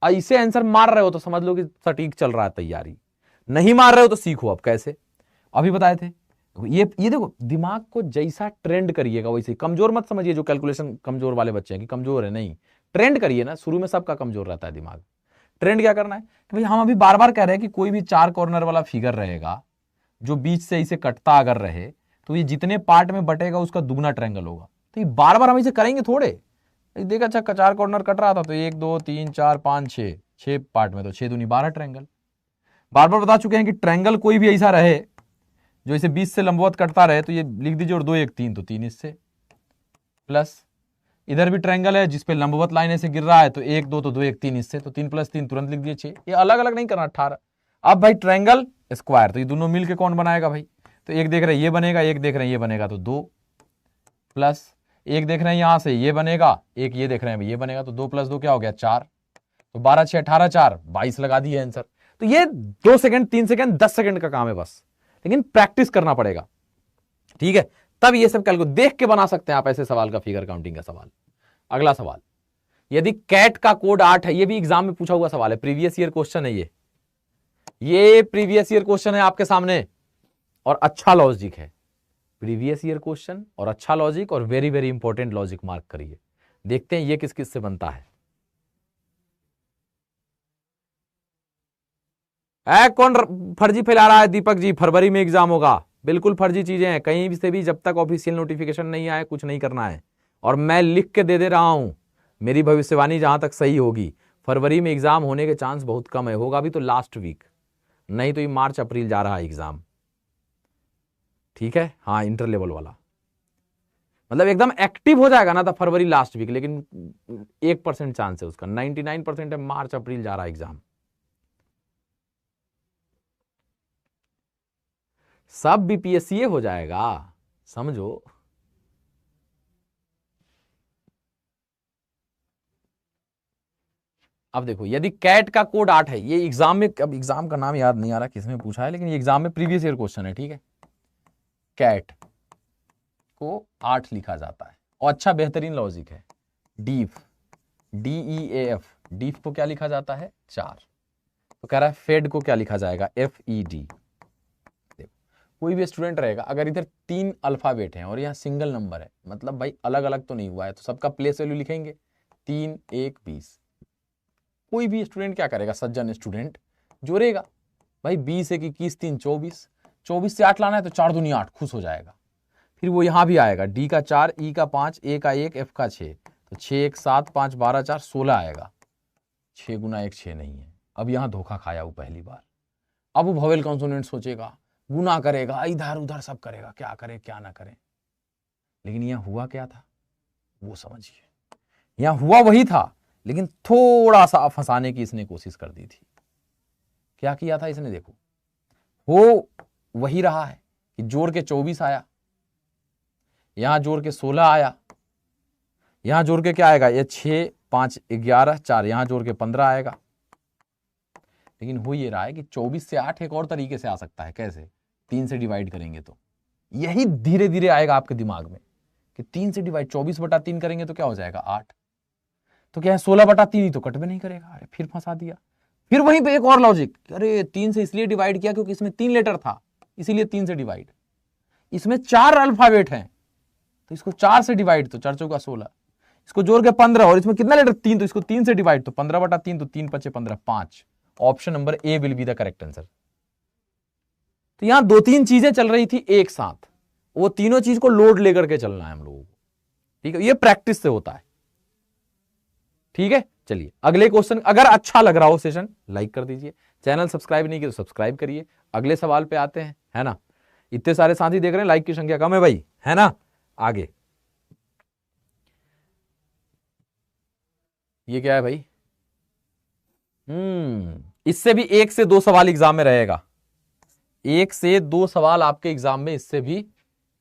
ऐसे आंसर मार रहे हो तो समझ लो कि सटीक चल रहा है तैयारी। नहीं मार रहे हो तो सीखो अब कैसे। अभी बताए थे ये देखो, दिमाग को जैसा ट्रेंड करिएगा वैसे। कमजोर मत समझिए जो कैलकुलेशन कमजोर वाले बच्चे हैं कि कमजोर है, नहीं। ट्रेंड करिए ना, शुरू में सबका कमजोर रहता है दिमाग। ट्रेंड क्या करना है कि भाई हम अभी बार बार कह रहे हैं कि कोई भी 4 कॉर्नर वाला फिगर रहेगा जो बीच से इसे कटता अगर रहे तो ये जितने पार्ट में बटेगा उसका दुगना ट्रायंगल होगा। तो ये बार बार हम इसे करेंगे थोड़े। देखा अच्छा 4 कॉर्नर कट रहा था तो 1 2 3 4 5 6 पार्ट में तो 6 दूनी 12 ट्रायंगल। बार बार बता चुके हैं कि ट्रायंगल कोई भी ऐसा रहे जो इसे 20 से लंबवत कटता रहे तो ये लिख दीजिए, और 2 1 3 तो 3 इससे प्लस इधर भी ट्रायंगल है जिसपे लंबवत लाइन ऐसे गिर रहा है तो 1 2 तो 2 1 3 इससे तो 3 + 3 तुरंत लिख दिए 6। ये अलग अलग नहीं करना 18। अब भाई ट्रायंगल स्क्वायर तो ये दोनों मिलके कौन बनाएगा भाई? तो एक देख रहे हैं ये बनेगा, एक देख रहे हैं ये बनेगा तो 2 प्लस एक देख रहे हैं यहां से ये बनेगा, एक ये देख रहे हैं ये बनेगा तो 2 + 2 क्या हो गया 4। तो 12 6 18 4 22 लगा दिए आंसर। तो ये 2 सेकंड 3 सेकंड 10 सेकंड का काम है बस, लेकिन प्रैक्टिस करना पड़ेगा। ठीक है, तब ये सब कैलकुलेट देख के बना सकते हैं आप ऐसे सवाल का, फिगर काउंटिंग का सवाल। अगला सवाल, यदि कैट का कोड 8 है, ये भी एग्जाम में पूछा हुआ सवाल है, प्रीवियस ईयर क्वेश्चन है ये प्रीवियस ईयर क्वेश्चन है आपके सामने और अच्छा लॉजिक है। प्रीवियस ईयर क्वेश्चन और अच्छा लॉजिक और very very important logic mark करिए। देखते हैं ये किस किस से बनता है। कौन फर्जी फैला रहा है? दीपक जी, फरवरी में एग्जाम होगा। बिल्कुल फर्जी चीजें हैं, कहीं से भी जब तक ऑफिशियल नोटिफिकेशन नहीं आए कुछ नहीं करना है। और मैं लिख के दे रहा हूं, मेरी भविष्यवाणी जहां तक सही होगी, फरवरी में एग्जाम होने के चांस बहुत कम है। होगा भी तो लास्ट वीक, नहीं तो ये मार्च अप्रैल जा रहा है एग्जाम। ठीक है, हाँ इंटर लेवल वाला मतलब एकदम एक्टिव हो जाएगा ना तो फरवरी लास्ट वीक, लेकिन 1% चांस है उसका, 99% है मार्च अप्रैल जा रहा है एग्जाम। सब बीपीएससी हो जाएगा, समझो। अब देखो, यदि कैट का कोड 8 है, ये एग्जाम में, अब एग्जाम का नाम याद नहीं आ रहा किसने पूछा है, लेकिन ये एग्जाम में प्रीवियस ईयर क्वेश्चन है। ठीक है, कैट को 8 लिखा जाता है और अच्छा बेहतरीन लॉजिक है। डीफ DEAF, डीफ को क्या लिखा जाता है 4। तो कह रहा है फेड को क्या लिखा जाएगा FED। कोई भी स्टूडेंट रहेगा, अगर इधर 3 अल्फाबेट हैं और यहाँ सिंगल नंबर है, मतलब भाई अलग अलग तो नहीं हुआ है, तो सबका प्लेस वैल्यू लिखेंगे 3 1 20। कोई भी स्टूडेंट क्या करेगा, सज्जन स्टूडेंट जोड़ेगा भाई 20 1 21 3 24, 24 से 8 लाना है तो 4 दूनी 8, खुश हो जाएगा। फिर वो यहां भी आएगा, डी का 4 ई का 5 ए का 1 एफ का 6, तो 6 1 7 5 12 4 16 आएगा। 6 गुना 1 6 नहीं है। अब यहां धोखा खाया वो पहली बार। अब वो वोवेल कॉन्सोनेंट सोचेगा, गुना करेगा, इधर उधर सब करेगा, क्या करे क्या ना करे। लेकिन यहां हुआ क्या था वो समझिए। यहां हुआ वही था, लेकिन थोड़ा सा फंसाने की इसने कोशिश कर दी थी। क्या किया था इसने, देखो हो वही रहा है कि जोड़ के 24 आया, यहां जोड़ के 16 आया, यहां जोड़ के क्या आएगा, ये 6 5 11 4, यहां जोड़ के 15 आएगा। लेकिन हो ये रहा है कि 24 से 8 एक और तरीके से आ सकता है। कैसे? 3 से डिवाइड करेंगे तो यही धीरे धीरे आएगा आपके दिमाग में कि 3 से डिवाइड 24/3 करेंगे तो क्या हो जाएगा 8। तो क्या है 16/3 ही तो कट भी नहीं करेगा। अरे फिर फंसा दिया। फिर वहीं पे एक और लॉजिक, अरे 3 से इसलिए डिवाइड किया क्योंकि इसमें 3 लेटर था, इसीलिए 3 से डिवाइड। इसमें 4 अल्फाबेट हैं तो इसको 4 से डिवाइड, तो 4 चौका 16, इसको जोड़ के 15, और इसमें कितना लेटर 3, तो इसको 3 से डिवाइड, तो 15/3, तो 3 5 15 5। Option number A will be the correct answer. तो यहां 2-3 चीजें चल रही थी एक साथ, वो तीनों चीज को लोड लेकर के चलना है हम लोगों को। ठीक है, ये प्रैक्टिस से होता है। ठीक है, चलिए अगले क्वेश्चन। अगर अच्छा लग रहा हो सेशन लाइक कर दीजिए, चैनल सब्सक्राइब नहीं किया तो सब्सक्राइब करिए। अगले सवाल पे आते हैं, है ना। इतने सारे साथी देख रहे हैं, लाइक की संख्या कम है भाई, है ना। आगे ये क्या है भाई, इससे भी 1 से 2 सवाल एग्जाम में रहेगा। 1 से 2 सवाल आपके एग्जाम में इससे भी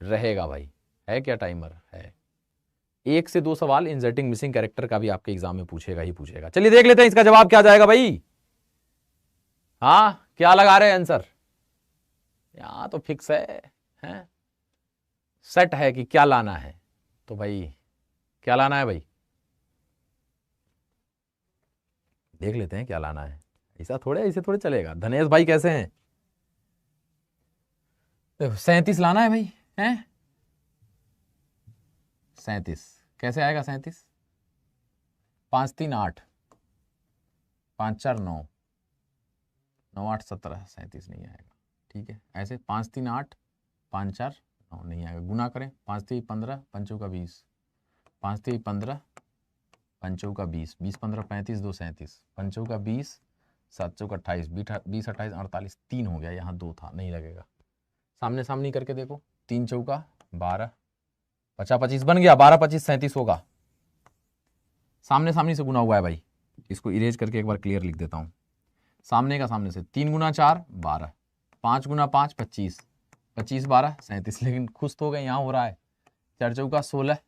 रहेगा भाई, है क्या टाइमर? है। 1 से 2 सवाल इंसर्टिंग मिसिंग कैरेक्टर का भी आपके एग्जाम में पूछेगा ही पूछेगा। चलिए देख लेते हैं इसका जवाब क्या जाएगा भाई। हाँ, क्या लगा रहे हैं आंसर? यहां तो फिक्स है? सेट है कि क्या लाना है? तो भाई क्या लाना है भाई, देख लेते हैं क्या लाना है। ऐसे थोड़े चलेगा। धनेश भाई कैसे हैं? 37 लाना है भाई, हैं? 37 कैसे आएगा? 37 5 3 8 5 4 9 9 8 17, 37 नहीं आएगा। ठीक है, ऐसे 5 3 8 5 4 9 नहीं आएगा। गुना करें, 5 3 15 5 का 20, 5 3 15 5 का 20, 20 15 35 2 37, 5 का 20 7 चौका 28, 20 28 48, 3 हो गया। यहाँ 2 था, नहीं लगेगा। सामने सामने करके देखो, 3 चौका 12, 50 25 बन गया। 12 25 37 होगा। सामने सामने से गुना हुआ है भाई। इसको इरेज करके एक बार क्लियर लिख देता हूँ। सामने का सामने से 3 गुना 4 12, 5 गुना 5 25, 25 12 37। लेकिन खुश तो हो गए, यहाँ हो रहा है 4 चौका 16,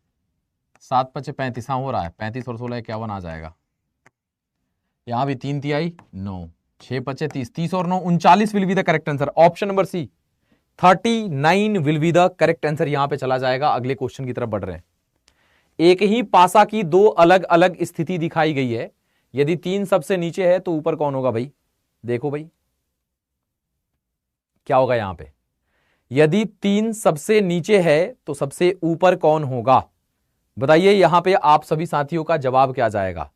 7 5 35, हाँ हो रहा है। 35 और 16 51 आ जाएगा। यहाँ भी 3 तिहाई 9, 6 5 30, 30 और 9 39 will be the correct answer. Option number C 39 will be the correct answer यहां पे चला जाएगा। अगले क्वेश्चन की तरफ बढ़ रहे हैं। एक ही पासा की 2 अलग अलग स्थिति दिखाई गई है। यदि 3 सबसे नीचे है तो ऊपर कौन होगा भाई? देखो भाई क्या होगा यहां पे। यदि 3 सबसे नीचे है तो सबसे ऊपर कौन होगा? बताइए यहां पे आप सभी साथियों का जवाब क्या जाएगा?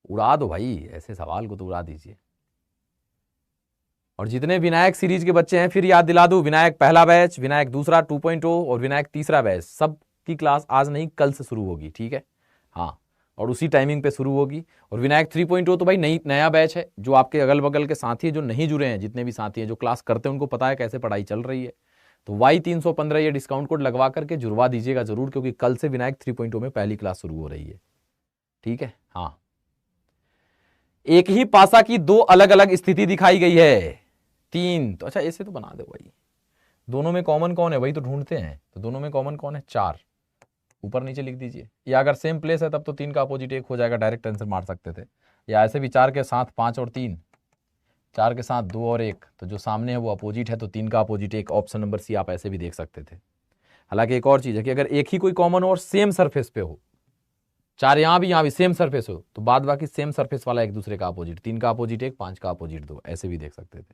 उड़ा दो भाई, ऐसे सवाल को तो उड़ा दीजिए। और जितने विनायक सीरीज के बच्चे हैं फिर याद दिला दूं, विनायक पहला बैच, विनायक दूसरा 2.0 और विनायक तीसरा बैच, सब की क्लास आज नहीं कल से शुरू होगी। ठीक है, हाँ, और उसी टाइमिंग पे शुरू होगी। और विनायक 3.0 तो भाई नया बैच है। जो आपके अगल बगल के साथी हैं जो नहीं जुड़े हैं, जितने भी साथी हैं जो क्लास करते हैं, उनको पता है कैसे पढ़ाई चल रही है। तो Y315 ये डिस्काउंट कोड लगवा करके जुड़वा दीजिएगा जरूर, क्योंकि कल से विनायक 3.0 में पहली क्लास शुरू हो रही है। ठीक है, हाँ। एक ही पासा की 2 अलग अलग स्थिति दिखाई गई है। 3 तो अच्छा ऐसे तो बना दो भाई। दोनों में कॉमन कौन है भाई, तो ढूंढते हैं। तो दोनों में कॉमन कौन है? 4। ऊपर नीचे लिख दीजिए। या अगर सेम प्लेस है तब तो 3 का अपोजिट 1 हो जाएगा, डायरेक्ट आंसर मार सकते थे। या ऐसे भी 4 के साथ 5 और 3, 4 के साथ 2 और 1, तो जो सामने है वो अपोजिट है, तो 3 का अपोजिट 1। ऑप्शन नंबर सी आप ऐसे भी देख सकते थे। हालांकि एक और चीज है कि अगर एक ही कोई कॉमन हो और सेम सरफेस पे हो, 4 यहाँ भी सेम सरफेस हो, तो बाद बाकी सेम सरफेस वाला एक दूसरे का अपोजिट। 3 का अपोजिट 1, 5 का अपोजिट 2, ऐसे भी देख सकते थे।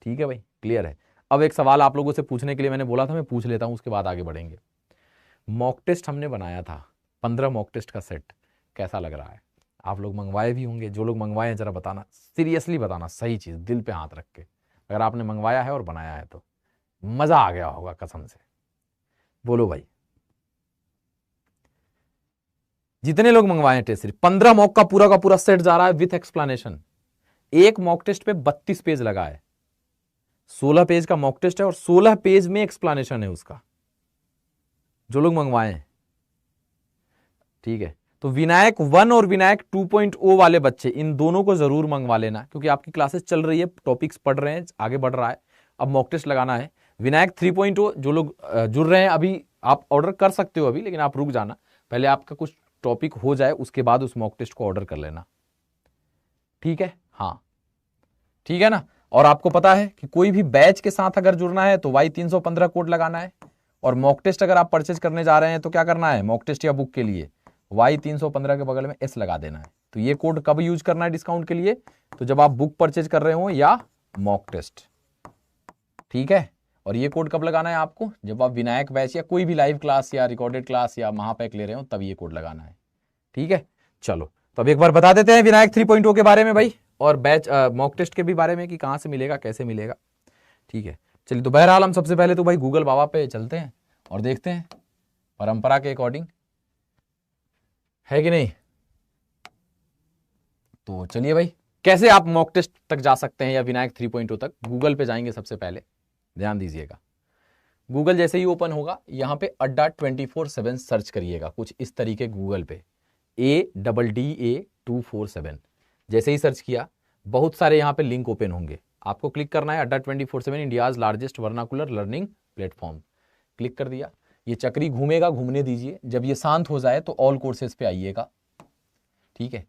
ठीक है भाई, क्लियर है। अब एक सवाल आप लोगों से पूछने के लिए मैंने बोला था, मैं पूछ लेता हूं, उसके बाद आगे बढ़ेंगे। मॉक टेस्ट हमने बनाया था, 15 मॉक टेस्ट का सेट। कैसा लग रहा है? आप लोग मंगवाए भी होंगे। जो लोग मंगवाए हैं जरा बताना, सीरियसली बताना, सही चीज दिल पे हाथ रख के। अगर आपने मंगवाया है और बनाया है तो मजा आ गया होगा कसम से। बोलो भाई, जितने लोग मंगवाए हैं टेस्ट सीरीज, 15 मॉक का पूरा सेट जा रहा है विथ एक्सप्लेनेशन। एक मॉक टेस्ट पे 32 पेज लगा है। 16 पेज का मॉक टेस्ट है और 16 पेज में एक्सप्लेनेशन है उसका, जो लोग मंगवाए हैं। ठीक है, तो विनायक 1 और विनायक 2.0 वाले बच्चे, इन दोनों को जरूर मंगवा लेना, क्योंकि आपकी क्लासेस चल रही है, टॉपिक्स पढ़ रहे हैं, आगे बढ़ रहा है। अब मॉक टेस्ट लगाना है। विनायक 3.0 जो लोग जुड़ रहे हैं अभी, आप ऑर्डर कर सकते हो अभी, लेकिन आप रुक जाना, पहले आपका कुछ टॉपिक हो जाए, उसके बाद उस मॉक टेस्ट को ऑर्डर कर लेना। ठीक है, हाँ ठीक है ना। और आपको पता है कि कोई भी बैच के साथ अगर जुड़ना है तो Y315 कोड लगाना है। और मॉक टेस्ट अगर आप परचेज करने जा रहे हैं तो क्या करना है? मॉक टेस्ट या बुक के लिए Y315 के बगल में S लगा देना है। तो ये कोड कब यूज करना है डिस्काउंट के लिए? तो जब आप बुक परचेज कर रहे हो या मॉक टेस्ट। ठीक है, और ये कोड कब लगाना है आपको? जब आप विनायक बैच या कोई भी लाइव क्लास या रिकॉर्डेड क्लास या महापैक ले रहे हो, तब ये कोड लगाना है। ठीक है, चलो तो अब एक बार बता देते हैं विनायक 3.0 के बारे में भाई, और बैच मॉक टेस्ट के भी बारे में कि कहां से मिलेगा, कैसे मिलेगा। ठीक है, चलिए तो बहरहाल हम सबसे पहले तो भाई गूगल बाबा पे चलते हैं और देखते हैं परंपरा के अकॉर्डिंग है कि नहीं। तो चलिए भाई, कैसे आप मॉक टेस्ट तक जा सकते हैं या विनायक 3.0 तक? गूगल पे जाएंगे सबसे पहले, ध्यान दीजिएगा। गूगल जैसे ही ओपन होगा, यहां पे अड्डा 24/7 सर्च करिएगा, कुछ इस तरीके गूगल पे ADDA247। जैसे ही सर्च किया, बहुत सारे यहां पे लिंक ओपन होंगे, आपको क्लिक करना है। अड्डा 24/7 India's largest vernacular learning platform, click कर दिया। ये चक्री घूमेगा, घूमने दीजिए। जब ये शांत हो जाए तो ऑल कोर्सेज पे आइएगा, ठीक है।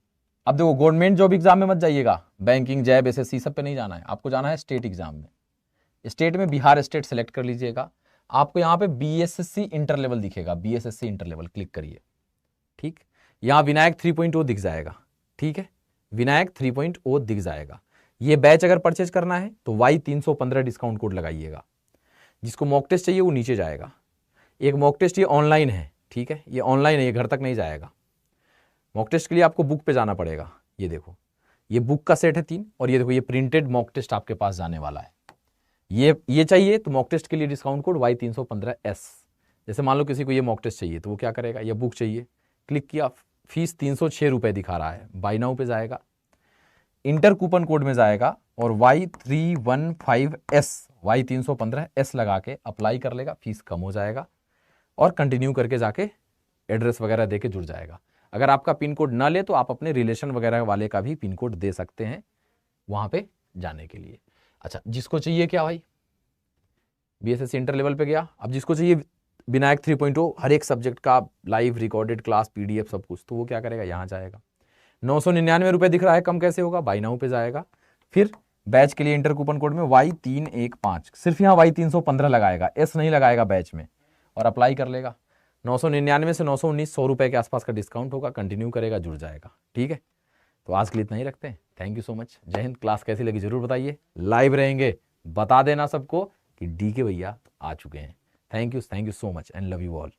अब देखो, गवर्नमेंट जॉब एग्जाम में मत जाइएगा, बैंकिंग, जैब, एसएससी सब पे नहीं जाना है, आपको जाना है स्टेट एग्जाम में। स्टेट में बिहार स्टेट सेलेक्ट कर लीजिएगा। आपको यहाँ पे बीएसएससी इंटर लेवल दिखेगा, बीएसएससी इंटर लेवल क्लिक करिए, ठीक। यहाँ विनायक 3.0 दिख जाएगा, ठीक है, विनायक 3.0 दिख जाएगा। ये बैच अगर परचेज करना है तो Y315 डिस्काउंट कोड लगाइएगा। जिसको मॉक टेस्ट चाहिए वो नीचे जाएगा। एक मॉक टेस्ट ये ऑनलाइन है, ठीक है, ये ऑनलाइन है, ये घर तक नहीं जाएगा। मॉक टेस्ट के लिए आपको बुक पे जाना पड़ेगा। ये देखो, ये बुक का सेट है 3, और ये देखो ये प्रिंटेड मॉक टेस्ट आपके पास जाने वाला है। ये चाहिए तो मॉक टेस्ट के लिए डिस्काउंट कोड Y315S। जैसे मान लो किसी को ये मॉक टेस्ट चाहिए तो वो क्या करेगा, ये बुक चाहिए, क्लिक किया, फीस 306 रुपये दिखा रहा है, बाय नाउ पे जाएगा, इंटर कूपन कोड में जाएगा और Y315S, Y315S लगा के अप्लाई कर लेगा, फीस कम हो जाएगा और कंटिन्यू करके जाके एड्रेस वगैरह दे के जुड़ जाएगा। अगर आपका पिन कोड ना ले तो आप अपने रिलेशन वगैरह वाले का भी पिन कोड दे सकते हैं वहां पे जाने के लिए। अच्छा, जिसको चाहिए क्या भाई, बीएसएससी इंटर लेवल पे गया। अब जिसको चाहिए विनायक 3.0 हर एक सब्जेक्ट का लाइव रिकॉर्डेड क्लास, पीडीएफ सब कुछ, तो वो क्या करेगा, यहाँ जाएगा। 999 रुपये दिख रहा है, कम कैसे होगा, बाय नाउ पे जाएगा। फिर बैच के लिए इंटर कूपन कोड में Y315, सिर्फ यहाँ Y315 लगाएगा, एस नहीं लगाएगा बैच में, और अप्लाई कर लेगा। 999 से 919, 100 रुपये के आसपास का डिस्काउंट होगा, कंटिन्यू करेगा, जुड़ जाएगा, ठीक है। तो आज के लिए इतना ही रखते हैं। थैंक यू सो मच, जय हिंद। क्लास कैसी लगी जरूर बताइए, लाइव रहेंगे, बता देना सबको कि डी के भैया आ चुके हैं। Thank you so much and love you all.